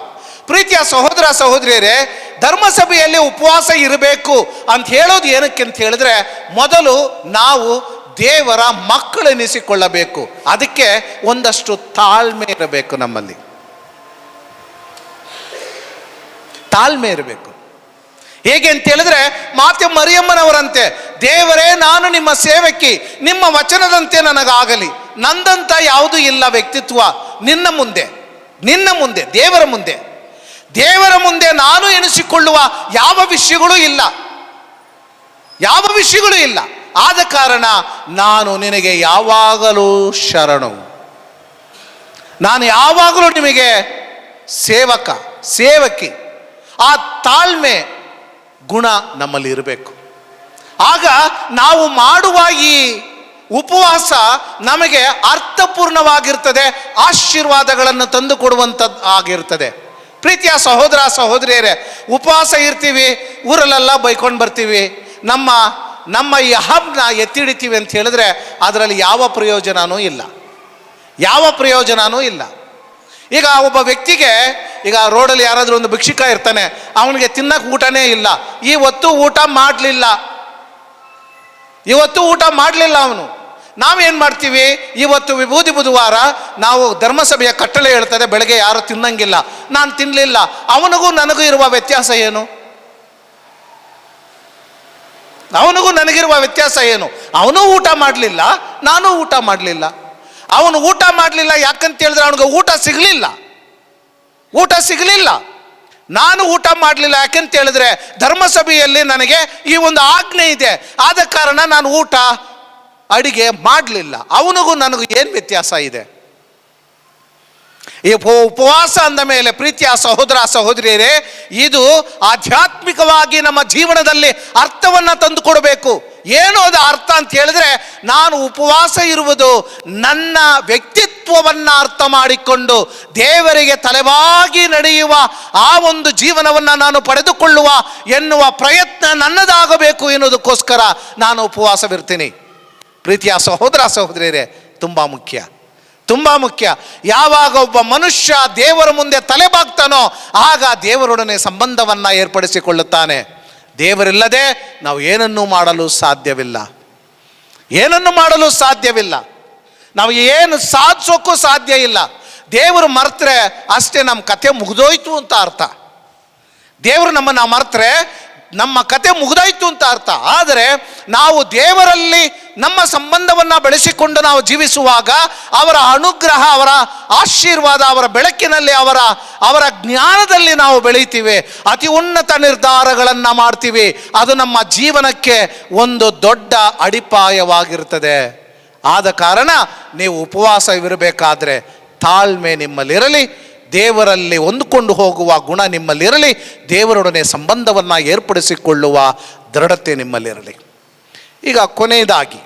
ಪ್ರೀತಿಯ ಸಹೋದರ ಸಹೋದರಿಯರೇ, ಧರ್ಮಸಭೆಯಲ್ಲಿ ಉಪವಾಸ ಇರಬೇಕು ಅಂತ ಹೇಳೋದು ಏನಕ್ಕೆ ಅಂತ ಹೇಳಿದ್ರೆ, ಮೊದಲು ನಾವು ದೇವರ ಮಕ್ಕಳೆನಿಸಿಕೊಳ್ಳಬೇಕು. ಅದಕ್ಕೆ ಒಂದಷ್ಟು ತಾಳ್ಮೆ ಇರಬೇಕು. ನಮ್ಮಲ್ಲಿ ತಾಳ್ಮೆ ಇರಬೇಕು. ಹೇಗೆ ಅಂತ ಹೇಳಿದ್ರೆ, ಮಾತೆ ಮರಿಯಮ್ಮನವರಂತೆ, ದೇವರೇ ನಾನು ನಿಮ್ಮ ಸೇವಕಿ, ನಿಮ್ಮ ವಚನದಂತೆ ನನಗಾಗಲಿ. ನಂದಂತ ಯಾವುದೂ ಇಲ್ಲ ವ್ಯಕ್ತಿತ್ವ. ನಿನ್ನ ಮುಂದೆ ದೇವರ ಮುಂದೆ ನಾನು ಎನಿಸಿಕೊಳ್ಳುವ ಯಾವ ವಿಷಯಗಳೂ ಇಲ್ಲ. ಆದ ಕಾರಣ ನಾನು ನಿನಗೆ ಯಾವಾಗಲೂ ಶರಣು, ನಾನು ಯಾವಾಗಲೂ ನಿಮಗೆ ಸೇವಕಿ. ಆ ತಾಳ್ಮೆ ಗುಣ ನಮ್ಮಲ್ಲಿ ಇರಬೇಕು. ಆಗ ನಾವು ಮಾಡುವ ಈ ಉಪವಾಸ ನಮಗೆ ಅರ್ಥಪೂರ್ಣವಾಗಿರ್ತದೆ, ಆಶೀರ್ವಾದಗಳನ್ನು ತಂದು ಕೊಡುವಂಥದ್ದು ಆಗಿರ್ತದೆ. ಪ್ರೀತಿಯ ಸಹೋದರ ಸಹೋದರಿಯರೇ, ಉಪವಾಸ ಇರ್ತೀವಿ, ಊರಲ್ಲೆಲ್ಲ ಬೈಕೊಂಡು ಬರ್ತೀವಿ, ನಮ್ಮ ಈ ಹಬ್ಬನ ಎತ್ತಿಡಿತೀವಿ ಅಂತ ಹೇಳಿದ್ರೆ ಅದರಲ್ಲಿ ಯಾವ ಪ್ರಯೋಜನವೂ ಇಲ್ಲ. ಈಗ ಒಬ್ಬ ವ್ಯಕ್ತಿಗೆ, ಈಗ ರೋಡಲ್ಲಿ ಯಾರಾದರೂ ಒಂದು ಭಿಕ್ಷುಕ ಇರ್ತಾನೆ, ಅವನಿಗೆ ತಿನ್ನಕ್ಕೆ ಊಟನೇ ಇಲ್ಲ, ಇವತ್ತು ಊಟ ಮಾಡಲಿಲ್ಲ ಅವನು. ನಾವೇನು ಮಾಡ್ತೀವಿ? ಇವತ್ತು ವಿಭೂತಿ ಬುಧವಾರ, ನಾವು ಧರ್ಮಸಭೆಯ ಕಟ್ಟಳೆ ಹೇಳ್ತದೆ ಬೆಳಗ್ಗೆ ಯಾರು ತಿನ್ನಂಗಿಲ್ಲ, ನಾನು ತಿನ್ನಲಿಲ್ಲ. ಅವನಿಗೂ ನನಗೂ ಇರುವ ವ್ಯತ್ಯಾಸ ಏನು? ಅವನು ಊಟ ಮಾಡಲಿಲ್ಲ, ನಾನು ಊಟ ಮಾಡಲಿಲ್ಲ. ಅವನು ಊಟ ಮಾಡಲಿಲ್ಲ ಯಾಕಂತ ಹೇಳಿದ್ರೆ ಅವನಿಗೆ ಊಟ ಸಿಗಲಿಲ್ಲ. ನಾನು ಊಟ ಮಾಡಲಿಲ್ಲ ಯಾಕಂತ ಹೇಳಿದ್ರೆ ಧರ್ಮಸಭೆಯಲ್ಲಿ ನನಗೆ ಈ ಒಂದು ಆಜ್ಞೆ ಇದೆ, ಆದ ಕಾರಣ ನಾನು ಅಡಿಗೆ ಮಾಡಲಿಲ್ಲ. ಅವನಿಗೂ ನನಗೂ ಏನು ವ್ಯತ್ಯಾಸ ಇದೆ? ಈ ಉಪವಾಸ ಅಂದ ಮೇಲೆ ಪ್ರೀತಿಯ ಸಹೋದರ ಸಹೋದರಿಯರೇ, ಇದು ಆಧ್ಯಾತ್ಮಿಕವಾಗಿ ನಮ್ಮ ಜೀವನದಲ್ಲಿ ಅರ್ಥವನ್ನು ತಂದು ಕೊಡಬೇಕು. ಏನು ಅದು ಅರ್ಥ ಅಂತ ಹೇಳಿದ್ರೆ, ನಾನು ಉಪವಾಸ ಇರುವುದು ನನ್ನ ವ್ಯಕ್ತಿತ್ವವನ್ನು ಅರ್ಥ ಮಾಡಿಕೊಂಡು ದೇವರಿಗೆ ತಲೆಬಾಗಿ ನಡೆಯುವ ಆ ಒಂದು ಜೀವನವನ್ನು ನಾನು ಪಡೆದುಕೊಳ್ಳುವ ಎನ್ನುವ ಪ್ರಯತ್ನ ನನ್ನದಾಗಬೇಕು ಎನ್ನುವುದಕ್ಕೋಸ್ಕರ ನಾನು ಉಪವಾಸವಿರ್ತೀನಿ. ಪ್ರೀತಿಯ ಸಹೋದರ ಸಹೋದರಿಯರೇ, ತುಂಬ ಮುಖ್ಯ, ತುಂಬ ಮುಖ್ಯ. ಯಾವಾಗ ಒಬ್ಬ ಮನುಷ್ಯ ದೇವರ ಮುಂದೆ ತಲೆಬಾಗ್ತಾನೋ ಆಗ ದೇವರೊಡನೆ ಸಂಬಂಧವನ್ನು ಏರ್ಪಡಿಸಿಕೊಳ್ಳುತ್ತಾನೆ. ದೇವರಿಲ್ಲದೆ ನಾವು ಏನನ್ನೂ ಮಾಡಲು ಸಾಧ್ಯವಿಲ್ಲ, ಏನನ್ನು ಮಾಡಲು ಸಾಧ್ಯವಿಲ್ಲ. ನಾವು ಏನು ಸಾಧಿಸೋಕ್ಕೂ ಸಾಧ್ಯ ಇಲ್ಲ. ದೇವರು ಮರೆತರೆ ಅಷ್ಟೇ ನಮ್ಮ ಕತೆ ಮುಗಿದೋಯ್ತು ಅಂತ ಅರ್ಥ. ದೇವರು ನಮ್ಮನ್ನು ಮರೆತರೆ ನಮ್ಮ ಕತೆ ಮುಗಿದಾಯ್ತು ಅಂತ ಅರ್ಥ. ಆದರೆ ನಾವು ದೇವರಲ್ಲಿ ನಮ್ಮ ಸಂಬಂಧವನ್ನು ಬೆಳೆಸಿಕೊಂಡು ನಾವು ಜೀವಿಸುವಾಗ ಅವರ ಅನುಗ್ರಹ, ಅವರ ಆಶೀರ್ವಾದ, ಅವರ ಬೆಳಕಿನಲ್ಲಿ, ಅವರ ಜ್ಞಾನದಲ್ಲಿ ನಾವು ಬೆಳೀತೀವಿ. ಅತಿ ಉನ್ನತ ನಿರ್ಧಾರಗಳನ್ನು ಮಾಡ್ತೀವಿ. ಅದು ನಮ್ಮ ಜೀವನಕ್ಕೆ ಒಂದು ದೊಡ್ಡ ಅಡಿಪಾಯವಾಗಿರ್ತದೆ. ಆದ ಕಾರಣ ನೀವು ಉಪವಾಸವಿರಬೇಕಾದ್ರೆ ತಾಳ್ಮೆ ನಿಮ್ಮಲ್ಲಿರಲಿ, ದೇವರಲ್ಲಿ ಹೊಂದಿಕೊಂಡು ಹೋಗುವ ಗುಣ ನಿಮ್ಮಲ್ಲಿರಲಿ, ದೇವರೊಡನೆ ಸಂಬಂಧವನ್ನು ಏರ್ಪಡಿಸಿಕೊಳ್ಳುವ ದೃಢತೆ ನಿಮ್ಮಲ್ಲಿರಲಿ. ಈಗ ಕೊನೆಯದಾಗಿ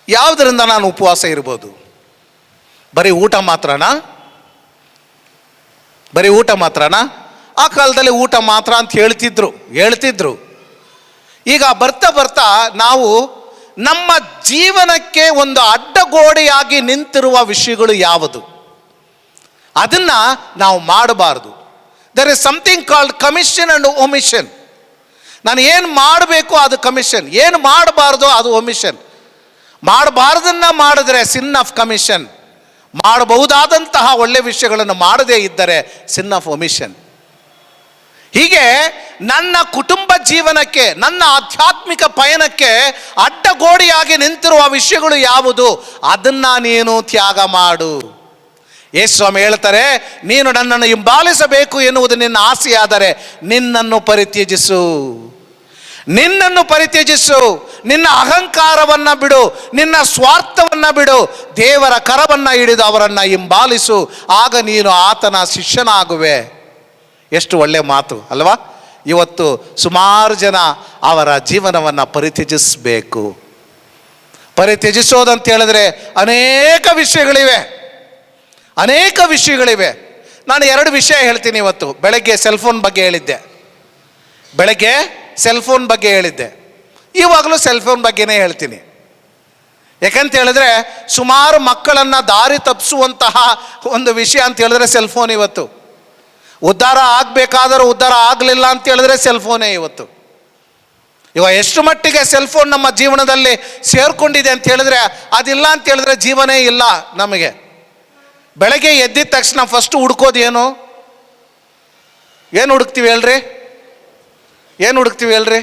ಯಾವುದರಿಂದ ನಾನು ಉಪವಾಸ ಇರ್ಬೋದು? ಬರೀ ಊಟ ಮಾತ್ರನಾ? ಬರೀ ಊಟ ಮಾತ್ರನಾ? ಆ ಕಾಲದಲ್ಲಿ ಊಟ ಮಾತ್ರ ಅಂತ ಹೇಳ್ತಿದ್ರು. ಈಗ ಬರ್ತಾ ಬರ್ತಾ ನಾವು ನಮ್ಮ ಜೀವನಕ್ಕೆ ಒಂದು ಅಡ್ಡಗೋಡೆಯಾಗಿ ನಿಂತಿರುವ ವಿಷಯಗಳು ಯಾವುದು, ಅದನ್ನು ನಾವು ಮಾಡಬಾರ್ದು. There is something called commission and omission. ನಾನು ಏನು ಮಾಡಬೇಕು ಅದು ಕಮಿಷನ್, ಏನು ಮಾಡಬಾರ್ದು ಅದು ಒಮಿಷನ್. ಮಾಡಬಾರ್ದನ್ನು ಮಾಡಿದ್ರೆ ಸಿನ್ ಆಫ್ ಕಮಿಷನ್, ಮಾಡಬಹುದಾದಂತಹ ಒಳ್ಳೆ ವಿಷಯಗಳನ್ನು ಮಾಡದೇ ಇದ್ದರೆ ಸಿನ್ ಆಫ್ ಒಮಿಷನ್. ಹೀಗೆ ನನ್ನ ಕುಟುಂಬ ಜೀವನಕ್ಕೆ, ನನ್ನ ಆಧ್ಯಾತ್ಮಿಕ ಪಯಣಕ್ಕೆ ಅಡ್ಡಗೋಡೆಯಾಗಿ ನಿಂತಿರುವ ವಿಷಯಗಳು ಯಾವುದು, ಅದನ್ನು ನೀನು ತ್ಯಾಗ ಮಾಡು. ಯೇಸು ಸ್ವಾಮಿ ಹೇಳ್ತಾರೆ, ನೀನು ನನ್ನನ್ನು ಹಿಂಬಾಲಿಸಬೇಕು ಎನ್ನುವುದು ನಿನ್ನ ಆಸೆಯಾದರೆ ನಿನ್ನನ್ನು ಪರಿತ್ಯಜಿಸು, ನಿನ್ನನ್ನು ಪರಿತ್ಯಜಿಸು. ನಿನ್ನ ಅಹಂಕಾರವನ್ನು ಬಿಡು, ನಿನ್ನ ಸ್ವಾರ್ಥವನ್ನು ಬಿಡು, ದೇವರ ಕರವನ್ನು ಹಿಡಿದು ಅವರನ್ನು ಹಿಂಬಾಲಿಸು. ಆಗ ನೀನು ಆತನ ಶಿಷ್ಯನಾಗುವೆ. ಎಷ್ಟು ಒಳ್ಳೆಯ ಮಾತು ಅಲ್ವಾ? ಇವತ್ತು ಸುಮಾರು ಜನ ಅವರ ಜೀವನವನ್ನು ಪರಿತ್ಯಜಿಸಬೇಕು. ಪರಿತ್ಯಜಿಸೋದಂತ ಹೇಳಿದ್ರೆ ಅನೇಕ ವಿಷಯಗಳಿವೆ, ಅನೇಕ ವಿಷಯಗಳಿವೆ. ನಾನು 2 ವಿಷಯ ಹೇಳ್ತೀನಿ ಇವತ್ತು. ಬೆಳಗ್ಗೆ ಸೆಲ್ಫೋನ್ ಬಗ್ಗೆ ಹೇಳಿದ್ದೆ, ಇವಾಗಲೂ ಸೆಲ್ಫೋನ್ ಬಗ್ಗೆನೇ ಹೇಳ್ತೀನಿ. ಯಾಕಂತ ಹೇಳಿದ್ರೆ ಸುಮಾರು ಮಕ್ಕಳನ್ನು ದಾರಿ ತಪ್ಪಿಸುವಂತಹ ಒಂದು ವಿಷಯ ಅಂತ ಹೇಳಿದ್ರೆ ಸೆಲ್ಫೋನ್. ಇವತ್ತು ಉದ್ಧಾರ ಆಗಬೇಕಾದರೂ ಉದ್ಧಾರ ಆಗಲಿಲ್ಲ ಅಂತ ಹೇಳಿದ್ರೆ ಸೆಲ್ಫೋನೇ ಇವತ್ತು. ಇವಾಗ ಎಷ್ಟು ಮಟ್ಟಿಗೆ ಸೆಲ್ಫೋನ್ ನಮ್ಮ ಜೀವನದಲ್ಲಿ ಸೇರಿಕೊಂಡಿದೆ ಅಂತ ಹೇಳಿದ್ರೆ, ಅದಿಲ್ಲ ಅಂತ ಹೇಳಿದ್ರೆ ಜೀವನೇ ಇಲ್ಲ ನಮಗೆ. ಬೆಳಗ್ಗೆ ಎದ್ದಿದ ತಕ್ಷಣ ಫಸ್ಟ್ ಹುಡ್ಕೋದು ಏನು ಹುಡುಕ್ತೀವಿ ಹೇಳ್ರಿ? ಏನು ಹುಡುಕ್ತೀವಿ ಹೇಳ್ರಿ?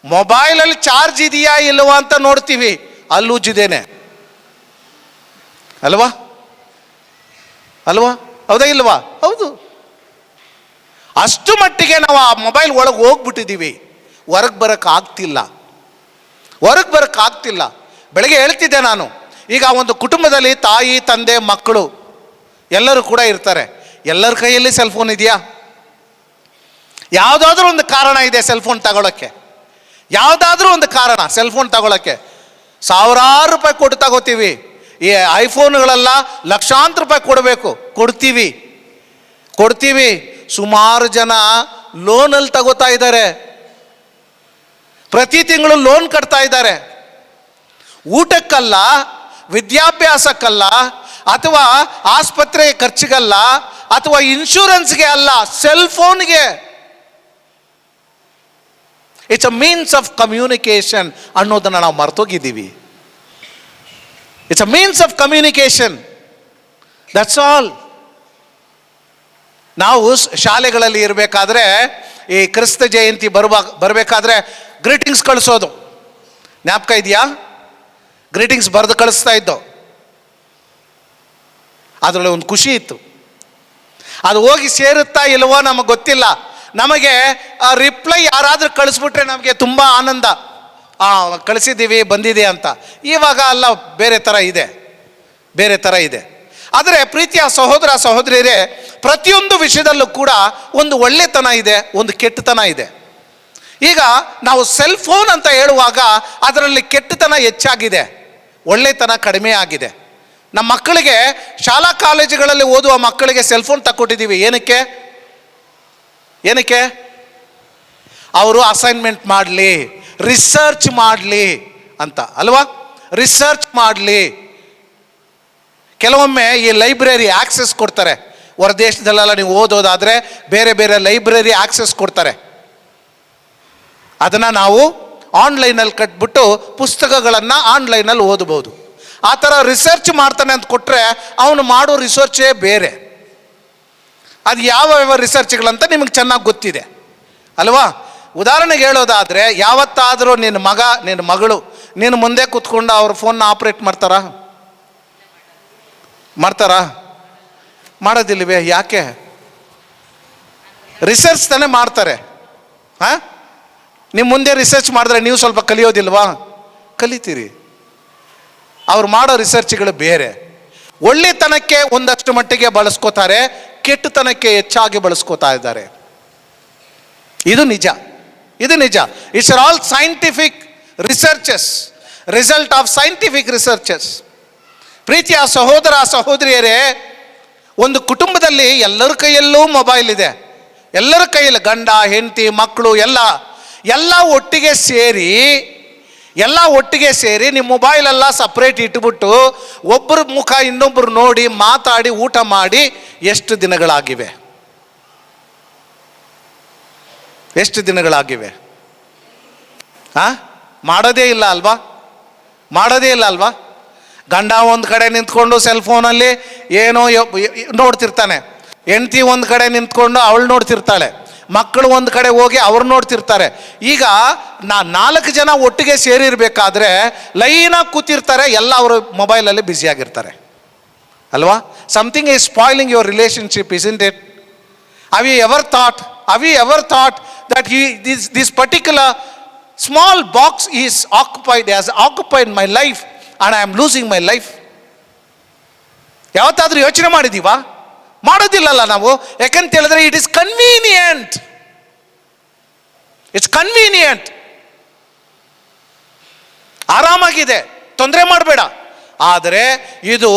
ಮೊಬೈಲಲ್ಲಿ ಚಾರ್ಜ್ ಇದೆಯಾ ಇಲ್ವಾ ಅಂತ ನೋಡ್ತೀವಿ. ಅಲ್ಲಿ ಉಜ್ಜಿದೇನೆ ಅಲ್ವಾ? ಹೌದಾ ಇಲ್ವಾ? ಹೌದು. ಅಷ್ಟು ಮಟ್ಟಿಗೆ ನಾವು ಆ ಮೊಬೈಲ್ ಒಳಗೆ ಹೋಗ್ಬಿಟ್ಟಿದ್ದೀವಿ. ಹೊರಗೆ ಬರೋಕ್ಕಾಗ್ತಿಲ್ಲ. ಬೆಳಗ್ಗೆ ಹೇಳ್ತಿದ್ದೆ ನಾನು, ಈಗ ಒಂದು ಕುಟುಂಬದಲ್ಲಿ ತಾಯಿ, ತಂದೆ, ಮಕ್ಕಳು ಎಲ್ಲರೂ ಕೂಡ ಇರ್ತಾರೆ. ಎಲ್ಲರ ಕೈಯಲ್ಲಿ ಸೆಲ್ಫೋನ್ ಇದೆಯಾ? ಯಾವುದಾದ್ರೂ ಒಂದು ಕಾರಣ ಇದೆ ಸೆಲ್ಫೋನ್ ತಗೊಳ್ಳೋಕ್ಕೆ. ಯಾವುದಾದ್ರೂ ಒಂದು ಕಾರಣ ಸೆಲ್ಫೋನ್ ತಗೊಳ್ಳೋಕ್ಕೆ. ಸಾವಿರಾರು ರೂಪಾಯಿ ಕೊಟ್ಟು ತಗೋತೀವಿ. ಈ ಐಫೋನ್ಗಳೆಲ್ಲ ಲಕ್ಷಾಂತರ ರೂಪಾಯಿ ಕೊಡಬೇಕು, ಕೊಡ್ತೀವಿ. ಸುಮಾರು ಜನ ಲೋನಲ್ಲಿ ತಗೋತಾ ಇದ್ದಾರೆ. ಪ್ರತಿ ತಿಂಗಳು ಲೋನ್ ಕಟ್ತಾ ಇದ್ದಾರೆ. ಊಟಕ್ಕಲ್ಲ, ವಿದ್ಯಾಭ್ಯಾಸಕ್ಕಲ್ಲ, ಅಥವಾ ಆಸ್ಪತ್ರೆ ಖರ್ಚಿಗಲ್ಲ, ಅಥವಾ ಇನ್ಶೂರೆನ್ಸ್ಗೆ ಅಲ್ಲ, ಸೆಲ್ಫೋನ್ಗೆ. It's a means of communication ಅನ್ನೋದನ್ನು ನಾವು ಮರ್ತೋಗಿದ್ದೀವಿ. It's a means of communication, that's all. ನಾವು ಶಾಲೆಗಳಲ್ಲಿ ಇರಬೇಕಾದ್ರೆ ಈ ಕ್ರಿಸ್ತ ಜಯಂತಿ ಬರಬೇಕಾದ್ರೆ ಗ್ರೀಟಿಂಗ್ಸ್ ಕಳಿಸೋದು ಜ್ಞಾಪಕ ಇದೆಯಾ? ಗ್ರೀಟಿಂಗ್ಸ್ ಬರೆದು ಕಳಿಸ್ತಾ ಇದ್ದೋ. ಅದರಲ್ಲಿ ಒಂದು ಖುಷಿ ಇತ್ತು. ಅದು ಹೋಗಿ ಸೇರುತ್ತಾ ಇಲ್ವೋ ನಮಗೆ ಗೊತ್ತಿಲ್ಲ. ನಮಗೆ ರಿಪ್ಲೈ ಯಾರಾದರೂ ಕಳಿಸ್ಬಿಟ್ರೆ ನಮಗೆ ತುಂಬ ಆನಂದ. ಕಳಿಸಿದ್ದೀವಿ, ಬಂದಿದೆ ಅಂತ. ಇವಾಗ ಅಲ್ಲ, ಬೇರೆ ಥರ ಇದೆ. ಆದರೆ ಪ್ರೀತಿಯ ಸಹೋದರ ಸಹೋದರಿಯರೇ, ಪ್ರತಿಯೊಂದು ವಿಷಯದಲ್ಲೂ ಕೂಡ ಒಂದು ಒಳ್ಳೆತನ ಇದೆ, ಒಂದು ಕೆಟ್ಟತನ ಇದೆ. ಈಗ ನಾವು ಸೆಲ್ ಫೋನ್ ಅಂತ ಹೇಳುವಾಗ ಅದರಲ್ಲಿ ಕೆಟ್ಟತನ ಹೆಚ್ಚಾಗಿದೆ, ಒಳ್ಳೆತನ ಕಡಿಮೆ ಆಗಿದೆ. ನಮ್ಮ ಮಕ್ಕಳಿಗೆ ಶಾಲಾ ಕಾಲೇಜುಗಳಲ್ಲಿ ಓದುವ ಮಕ್ಕಳಿಗೆ ಸೆಲ್ ಫೋನ್ ತಕ್ಕೊಟ್ಟಿದ್ದೀವಿ. ಏನಕ್ಕೆ ಅವರು ಅಸೈನ್ಮೆಂಟ್ ಮಾಡಲಿ, ರಿಸರ್ಚ್ ಮಾಡಲಿ ಅಂತ ಅಲ್ವಾ, ರಿಸರ್ಚ್ ಮಾಡಲಿ. ಕೆಲವೊಮ್ಮೆ ಈ ಲೈಬ್ರರಿ ಆಕ್ಸೆಸ್ ಕೊಡ್ತಾರೆ. ಹೊರದೇಶದಲ್ಲೆಲ್ಲ ನೀವು ಓದೋದಾದರೆ ಬೇರೆ ಬೇರೆ ಲೈಬ್ರರಿ ಆಕ್ಸೆಸ್ ಕೊಡ್ತಾರೆ. ಅದನ್ನು ನಾವು ಆನ್ಲೈನಲ್ಲಿ ಕಟ್ಬಿಟ್ಟು ಪುಸ್ತಕಗಳನ್ನು ಆನ್ಲೈನಲ್ಲಿ ಓದಬಹುದು. ಆ ಥರ ರಿಸರ್ಚ್ ಮಾಡ್ತಾನೆ ಅಂತ ಕೊಟ್ಟರೆ ಅವನು ಮಾಡೋ ರಿಸರ್ಚೇ ಬೇರೆ. ಅದು ಯಾವ ರಿಸರ್ಚ್ಗಳಂತ ನಿಮಗೆ ಚೆನ್ನಾಗಿ ಗೊತ್ತಿದೆ ಅಲ್ವಾ. ಉದಾಹರಣೆಗೆ ಹೇಳೋದಾದರೆ, ಯಾವತ್ತಾದರೂ ನಿನ್ನ ಮಗ ನಿನ್ನ ಮಗಳು ನಿನ್ನ ಮುಂದೆ ಕೂತ್ಕೊಂಡು ಅವ್ರ ಫೋನ್ನ ಆಪ್ರೇಟ್ ಮಾಡ್ತಾರಾ? ಮಾಡೋದಿಲ್ವೇ? ಯಾಕೆ? ರಿಸರ್ಚ್ ತಾನೇ ಮಾಡ್ತಾರೆ. ಹಾಂ, ನಿಮ್ಮ ಮುಂದೆ ರಿಸರ್ಚ್ ಮಾಡಿದ್ರೆ ನೀವು ಸ್ವಲ್ಪ ಕಲಿಯೋದಿಲ್ವಾ? ಕಲಿತೀರಿ. ಅವ್ರು ಮಾಡೋ ರಿಸರ್ಚ್ಗಳು ಬೇರೆ. ಒಳ್ಳೆತನಕ್ಕೆ ಒಂದಷ್ಟು ಮಟ್ಟಿಗೆ ಬಳಸ್ಕೋತಾರೆ, ಕೆಟ್ಟತನಕ್ಕೆ ಹೆಚ್ಚಾಗಿ ಬಳಸ್ಕೋತಾ ಇದ್ದಾರೆ. ಇದು ನಿಜ. It's are all scientific researches, result of scientific researches. ಪ್ರೀತಿಯ ಸಹೋದರ ಸಹೋದರಿಯರೇ, ಒಂದು ಕುಟುಂಬದಲ್ಲಿ ಎಲ್ಲರ ಕೈಯಲ್ಲೂ ಮೊಬೈಲ್ ಇದೆ. ಎಲ್ಲರ ಕೈಯಲ್ಲಿ ಗಂಡ ಹೆಂಡತಿ ಮಕ್ಕಳು ಎಲ್ಲ ಒಟ್ಟಿಗೆ ಸೇರಿ ನಿಮ್ಮ ಮೊಬೈಲೆಲ್ಲ ಸಪ್ರೇಟ್ ಇಟ್ಬಿಟ್ಟು ಒಬ್ಬರ ಮುಖ ಇನ್ನೊಬ್ಬರು ನೋಡಿ ಮಾತಾಡಿ ಊಟ ಮಾಡಿ ಎಷ್ಟು ದಿನಗಳಾಗಿವೆ? ಮಾಡೋದೇ ಇಲ್ಲ ಅಲ್ವಾ? ಗಂಡ ಒಂದು ಕಡೆ ನಿಂತ್ಕೊಂಡು ಸೆಲ್ ಫೋನಲ್ಲಿ ಏನೋ ನೋಡ್ತಿರ್ತಾನೆ, ಹೆಂಡತಿ ಒಂದು ಕಡೆ ನಿಂತ್ಕೊಂಡು ಅವಳು ನೋಡ್ತಿರ್ತಾಳೆ, ಮಕ್ಕಳು ಒಂದು ಕಡೆ ಹೋಗಿ ಅವ್ರು ನೋಡ್ತಿರ್ತಾರೆ. ಈಗ 4 ಜನ ಒಟ್ಟಿಗೆ ಸೇರಿರಬೇಕಾದ್ರೆ ಲೈನಾಗಿ ಕೂತಿರ್ತಾರೆ, ಎಲ್ಲ ಅವರು ಮೊಬೈಲಲ್ಲಿ ಬ್ಯುಸಿಯಾಗಿರ್ತಾರೆ ಅಲ್ವಾ. Something is spoiling your relationship, isn't it? Have you ever thought that this particular small box has occupied my life and I am losing my life? ಯಾವತ್ತಾದ್ರೂ ಯೋಚನೆ ಮಾಡಿದೀವಾ? ಮಾಡೋದಿಲ್ಲಲ್ಲ ನಾವು. ಯಾಕಂತ ಹೇಳಿದ್ರೆ ಇಟ್ ಇಸ್ ಕನ್ವೀನಿಯಂಟ್. ಆರಾಮಾಗಿದೆ, ತೊಂದರೆ ಮಾಡಬೇಡ. ಆದರೆ ಇದು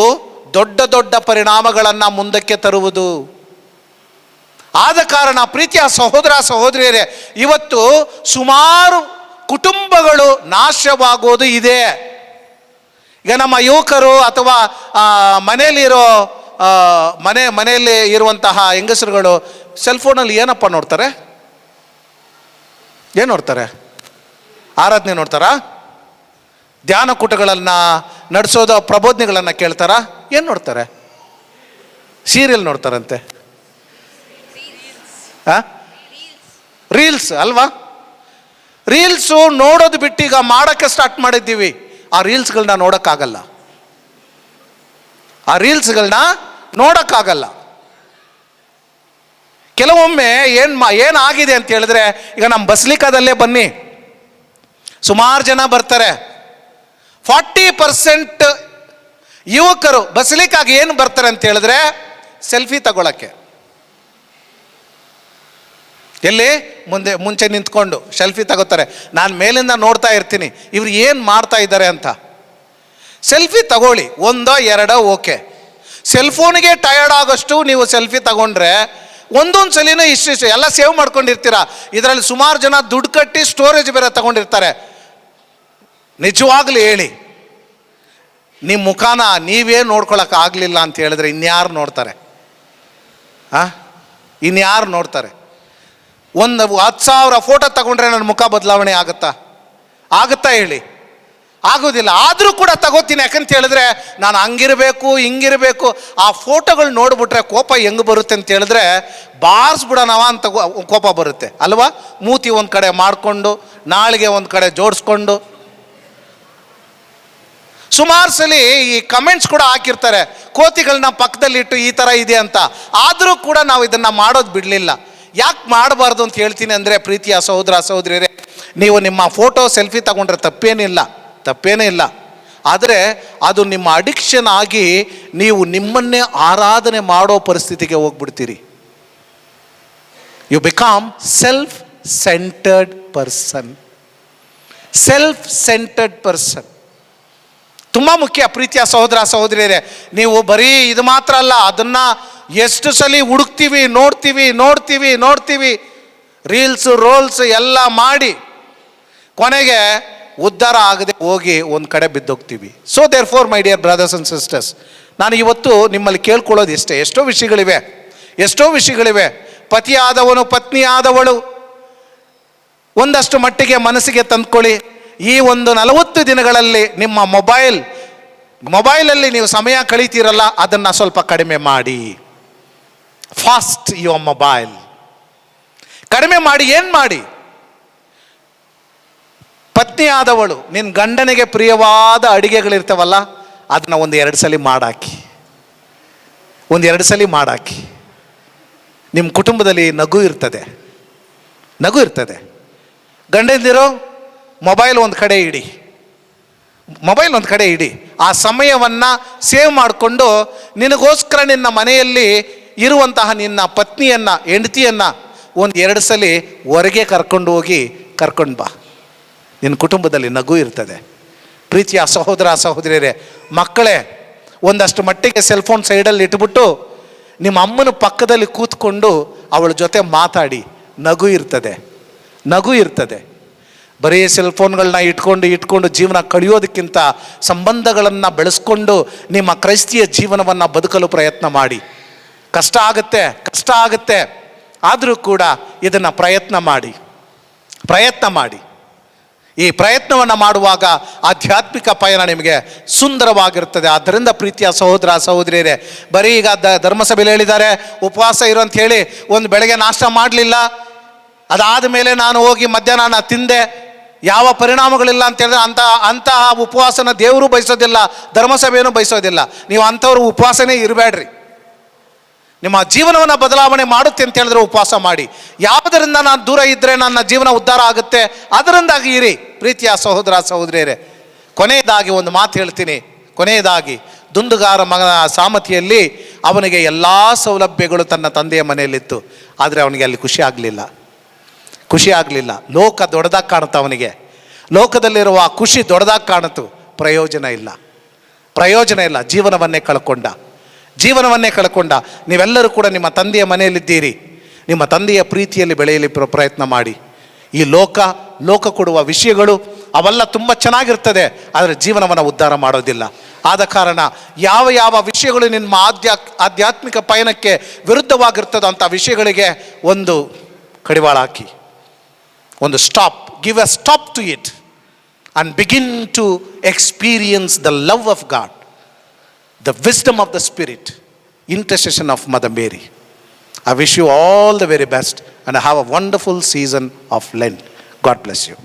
ದೊಡ್ಡ ಪರಿಣಾಮಗಳನ್ನು ಮುಂದಕ್ಕೆ ತರುವುದು. ಆದ ಕಾರಣ ಪ್ರೀತಿಯ ಸಹೋದರ ಸಹೋದರಿಯರೇ, ಇವತ್ತು ಸುಮಾರು ಕುಟುಂಬಗಳು ನಾಶವಾಗೋದು ಇದೆ. ಈಗ ನಮ್ಮ ಯುವಕರು ಅಥವಾ ಮನೆಯಲ್ಲಿ ಇರುವಂತಹ ಹೆಂಗಸರುಗಳು ಸೆಲ್ ಫೋನಲ್ಲಿ ಏನಪ್ಪ ನೋಡ್ತಾರೆ? ಏನು ನೋಡ್ತಾರೆ? ಆರಾಧನೆ ನೋಡ್ತಾರಾ? ಧ್ಯಾನ ಕೂಟಗಳನ್ನು ನಡೆಸೋದು, ಪ್ರಬೋಧನೆಗಳನ್ನು ಕೇಳ್ತಾರಾ? ಏನು ನೋಡ್ತಾರೆ? ಸೀರಿಯಲ್ ನೋಡ್ತಾರಂತೆ. ರೀಲ್ಸ್ ಅಲ್ವಾ? ರೀಲ್ಸು ನೋಡೋದು ಬಿಟ್ಟು ಈಗ ಮಾಡೋಕ್ಕೆ ಸ್ಟಾರ್ಟ್ ಮಾಡಿದ್ದೀವಿ. ಆ ರೀಲ್ಸ್ಗಳನ್ನ ನೋಡೋಕ್ಕಾಗಲ್ಲ. ಕೆಲವೊಮ್ಮೆ ಏನಾಗಿದೆ ಅಂತ ಹೇಳಿದ್ರೆ, ಈಗ ನಮ್ಮ ಬಸ್ಲಿಕಾದಲ್ಲೇ ಬನ್ನಿ, ಸುಮಾರು ಜನ ಬರ್ತಾರೆ. 40% ಯುವಕರು ಬಸ್ಲಿಕಾಗಿ ಏನು ಬರ್ತಾರೆ ಅಂತ ಹೇಳಿದ್ರೆ ಸೆಲ್ಫಿ ತಗೊಳಕ್ಕೆ. ಎಲ್ಲಿ ಮುಂಚೆ ನಿಂತ್ಕೊಂಡು ಸೆಲ್ಫಿ ತಗೋತಾರೆ. ನಾನು ಮೇಲಿಂದ ನೋಡ್ತಾ ಇರ್ತೀನಿ ಇವ್ರು ಏನು ಮಾಡ್ತಾ ಇದ್ದಾರೆ ಅಂತ. ಸೆಲ್ಫಿ ತಗೊಳ್ಳಿ, 1 2 ಓಕೆ. ಸೆಲ್ ಫೋನಿಗೆ ಟಯರ್ಡ್ ಆಗೋಷ್ಟು ನೀವು ಸೆಲ್ಫಿ ತಗೊಂಡ್ರೆ ಒಂದೊಂದು ಸಲಿನೂ ಇಷ್ಟು ಎಲ್ಲ ಸೇವ್ ಮಾಡ್ಕೊಂಡಿರ್ತೀರ. ಇದರಲ್ಲಿ ಸುಮಾರು ಜನ ದುಡ್ಡು ಕಟ್ಟಿ ಸ್ಟೋರೇಜ್ ಬೇರೆ ತಗೊಂಡಿರ್ತಾರೆ. ನಿಜವಾಗ್ಲೂ ಹೇಳಿ, ನಿಮ್ಮ ಮುಖಾನ ನೀವೇ ನೋಡ್ಕೊಳಕ್ಕೆ ಆಗಲಿಲ್ಲ ಅಂತ ಹೇಳಿದ್ರೆ ಇನ್ಯಾರು ನೋಡ್ತಾರೆ? ಇನ್ಯಾರು ನೋಡ್ತಾರೆ? 10,000 ಫೋಟೋ ತಗೊಂಡ್ರೆ ನನ್ನ ಮುಖ ಬದಲಾವಣೆ ಆಗುತ್ತಾ ಹೇಳಿ? ಆಗೋದಿಲ್ಲ. ಆದರೂ ಕೂಡ ತಗೋತೀನಿ. ಯಾಕಂತ ಹೇಳಿದ್ರೆ ನಾನು ಹಂಗಿರಬೇಕು ಹಿಂಗಿರಬೇಕು. ಆ ಫೋಟೋಗಳು ನೋಡ್ಬಿಟ್ರೆ ಕೋಪ ಹೆಂಗೆ ಬರುತ್ತೆ ಅಂತ ಹೇಳಿದ್ರೆ ಬಾರಿಸ್ಬಿಡೋಣವ ಅಂತ ಕೋಪ ಬರುತ್ತೆ ಅಲ್ವಾ. ಮೂತಿ ಒಂದು ಕಡೆ ಮಾಡಿಕೊಂಡು, ನಾಳಿಗೆ ಒಂದು ಕಡೆ ಜೋಡಿಸ್ಕೊಂಡು, ಸುಮಾರು ಸಲ ಈ ಕಮೆಂಟ್ಸ್ ಕೂಡ ಹಾಕಿರ್ತಾರೆ, ಕೋತಿಗಳನ್ನ ಪಕ್ಕದಲ್ಲಿಟ್ಟು ಈ ಥರ ಇದೆ ಅಂತ. ಆದರೂ ಕೂಡ ನಾವು ಇದನ್ನು ಮಾಡೋದು ಬಿಡಲಿಲ್ಲ. ಯಾಕೆ ಮಾಡಬಾರ್ದು ಅಂತ ಹೇಳ್ತೀನಿ ಅಂದರೆ, ಪ್ರೀತಿಯ ಸಹೋದರ ಸಹೋದರಿಯರೇ, ನೀವು ನಿಮ್ಮ ಫೋಟೋ ಸೆಲ್ಫಿ ತಗೊಂಡ್ರೆ ತಪ್ಪೇನೇ ಇಲ್ಲ. ಆದರೆ ಅದು ನಿಮ್ಮ ಅಡಿಕ್ಷನ್ ಆಗಿ ನೀವು ನಿಮ್ಮನ್ನೇ ಆರಾಧನೆ ಮಾಡೋ ಪರಿಸ್ಥಿತಿಗೆ ಹೋಗ್ಬಿಡ್ತೀರಿ. You become self centred person. Self centred person ತುಂಬ ಮುಖ್ಯ. ಪ್ರೀತಿಯ ಸಹೋದರ ಸಹೋದರಿಯರೇ, ನೀವು ಬರೀ ಇದು ಮಾತ್ರ ಅಲ್ಲ, ಅದನ್ನು ಎಷ್ಟು ಸಲ ಹುಡುಕ್ತೀವಿ, ನೋಡ್ತೀವಿ, ರೀಲ್ಸು ರೋಲ್ಸ್ ಎಲ್ಲ ಮಾಡಿ ಕೊನೆಗೆ ಉದ್ಧಾರ ಆಗದೆ ಹೋಗಿ ಒಂದು ಕಡೆ ಬಿದ್ದೋಗ್ತೀವಿ. So therefore my dear brothers and sisters, ನಾನು ಇವತ್ತು ನಿಮ್ಮಲ್ಲಿ ಕೇಳ್ಕೊಳ್ಳೋದು ಇಷ್ಟೇ. ಎಷ್ಟೋ ವಿಷಯಗಳಿವೆ. ಪತಿಯಾದವನು ಪತ್ನಿ ಆದವಳು ಒಂದಷ್ಟು ಮಟ್ಟಿಗೆ ಮನಸ್ಸಿಗೆ ತಂದ್ಕೊಳ್ಳಿ. ಈ ಒಂದು 40 ದಿನಗಳಲ್ಲಿ ನಿಮ್ಮ ಮೊಬೈಲಲ್ಲಿ ನೀವು ಸಮಯ ಕಳೀತೀರಲ್ಲ, ಅದನ್ನು ಸ್ವಲ್ಪ ಕಡಿಮೆ ಮಾಡಿ. ಫಾಸ್ಟ್ ಯುವರ್ ಮೊಬೈಲ್ ಕಡಿಮೆ ಮಾಡಿ. ಏನು ಮಾಡಿ? ಪತ್ನಿ ಆದವಳು ನಿನ್ನ ಗಂಡನಿಗೆ ಪ್ರಿಯವಾದ ಅಡಿಗೆಗಳಿರ್ತಾವಲ್ಲ, ಅದನ್ನು ಒಂದು 2 ಸಲ ಮಾಡಾಕಿ. ನಿಮ್ಮ ಕುಟುಂಬದಲ್ಲಿ ನಗು ಇರ್ತದೆ. ಗಂಡಂದಿರೋ ಮೊಬೈಲ್ ಒಂದು ಕಡೆ ಇಡಿ. ಆ ಸಮಯವನ್ನು ಸೇವ್ ಮಾಡಿಕೊಂಡು ನಿನಗೋಸ್ಕರ ನಿನ್ನ ಮನೆಯಲ್ಲಿ ಇರುವಂತಹ ನಿನ್ನ ಪತ್ನಿಯನ್ನು, ಹೆಂಡತಿಯನ್ನು ಒಂದು 2 ಸಲ ಹೊರಗೆ ಕರ್ಕೊಂಡು ಬಾ. ನಿನ್ನ ಕುಟುಂಬದಲ್ಲಿ ನಗು ಇರ್ತದೆ. ಪ್ರೀತಿಯ ಸಹೋದರ ಸಹೋದರಿಯರೇ, ಮಕ್ಕಳೇ, ಒಂದಷ್ಟು ಮಟ್ಟಿಗೆ ಸೆಲ್ಫೋನ್ ಸೈಡಲ್ಲಿ ಇಟ್ಬಿಟ್ಟು ನಿಮ್ಮ ಅಮ್ಮನ ಪಕ್ಕದಲ್ಲಿ ಕೂತ್ಕೊಂಡು ಅವಳ ಜೊತೆ ಮಾತಾಡಿ. ನಗು ಇರ್ತದೆ. ಬರೀ ಸೆಲ್ಫೋನ್ಗಳನ್ನ ಇಟ್ಕೊಂಡು ಜೀವನ ಕಳೆಯೋದಕ್ಕಿಂತ ಸಂಬಂಧಗಳನ್ನು ಬೆಳೆಸ್ಕೊಂಡು ನಿಮ್ಮ ಕ್ರೈಸ್ತಿಯ ಜೀವನವನ್ನು ಬದುಕಲು ಪ್ರಯತ್ನ ಮಾಡಿ. ಕಷ್ಟ ಆಗುತ್ತೆ, ಆದರೂ ಕೂಡ ಇದನ್ನು ಪ್ರಯತ್ನ ಮಾಡಿ. ಈ ಪ್ರಯತ್ನವನ್ನು ಮಾಡುವಾಗ ಆಧ್ಯಾತ್ಮಿಕ ಪಯಣ ನಿಮಗೆ ಸುಂದರವಾಗಿರ್ತದೆ. ಆದ್ದರಿಂದ ಪ್ರೀತಿಯ ಸಹೋದರ ಸಹೋದರಿಯರೇ, ಬರೀ ಈಗ ಧರ್ಮಸಭೆಯಲ್ಲಿ ಹೇಳಿದ್ದಾರೆ ಉಪವಾಸ ಇರು ಅಂತ ಹೇಳಿ, ಒಂದು ಬೆಳಗ್ಗೆ ನಾಷ್ಟ ಮಾಡಲಿಲ್ಲ, ಅದಾದ ಮೇಲೆ ನಾನು ಹೋಗಿ ಮಧ್ಯಾಹ್ನ ತಿಂದೆ, ಯಾವ ಪರಿಣಾಮಗಳಿಲ್ಲ ಅಂತ ಹೇಳಿದ್ರೆ ಅಂತಹ ಉಪವಾಸನ ದೇವರು ಬಯಸೋದಿಲ್ಲ, ಧರ್ಮಸಭೆಯನ್ನು ಬಯಸೋದಿಲ್ಲ. ನೀವು ಅಂಥವ್ರು ಉಪವಾಸನೇ ಇರಬೇಡ್ರಿ. ನಿಮ್ಮ ಜೀವನವನ್ನು ಬದಲಾವಣೆ ಮಾಡುತ್ತೆ ಅಂತ ಹೇಳಿದ್ರೆ ಉಪವಾಸ ಮಾಡಿ. ಯಾವುದರಿಂದ ನಾನು ದೂರ ಇದ್ದರೆ ನನ್ನ ಜೀವನ ಉದ್ಧಾರ ಆಗುತ್ತೆ, ಅದರಿಂದಾಗಿ ಇರಿ. ಪ್ರೀತಿಯ ಸಹೋದರ ಸಹೋದರಿಯರೇ, ಕೊನೆಯದಾಗಿ ಒಂದು ಮಾತು ಹೇಳ್ತೀನಿ. ದುಂದುಗಾರ ಮಗನ ಸಾಮತಿಯಲ್ಲಿ ಅವನಿಗೆ ಎಲ್ಲ ಸೌಲಭ್ಯಗಳು ತನ್ನ ತಂದೆಯ ಮನೆಯಲ್ಲಿತ್ತು, ಆದರೆ ಅವನಿಗೆ ಅಲ್ಲಿ ಖುಷಿ ಆಗಲಿಲ್ಲ. ಲೋಕ ದೊಡ್ಡದಾಗಿ ಕಾಣುತ್ತೆ ಅವನಿಗೆ. ಲೋಕದಲ್ಲಿರುವ ಖುಷಿ ದೊಡ್ಡದಾಗಿ ಕಾಣಿತು, ಪ್ರಯೋಜನ ಇಲ್ಲ. ಜೀವನವನ್ನೇ ಕಳ್ಕೊಂಡ. ನೀವೆಲ್ಲರೂ ಕೂಡ ನಿಮ್ಮ ತಂದೆಯ ಮನೆಯಲ್ಲಿದ್ದೀರಿ. ನಿಮ್ಮ ತಂದೆಯ ಪ್ರೀತಿಯಲ್ಲಿ ಬೆಳೆಯಲಿ ಪ್ರಯತ್ನ ಮಾಡಿ. ಈ ಲೋಕ ಕೊಡುವ ವಿಷಯಗಳು ಅವೆಲ್ಲ ತುಂಬ ಚೆನ್ನಾಗಿರ್ತದೆ, ಆದರೆ ಜೀವನವನ್ನು ಉದ್ಧಾರ ಮಾಡೋದಿಲ್ಲ. ಆದ ಕಾರಣ ಯಾವ ವಿಷಯಗಳು ನಿಮ್ಮ ಆಧ್ಯಾತ್ಮಿಕ ಪಯಣಕ್ಕೆ ವಿರುದ್ಧವಾಗಿರ್ತದೋ ಅಂಥ ವಿಷಯಗಳಿಗೆ ಒಂದು ಕಡಿವಾಳ ಹಾಕಿ, ಒಂದು give a stop to it and begin to experience the love of God, the wisdom of the Spirit, intercession of Mother Mary. I wish you all the very best and have a wonderful season of Lent. God bless you.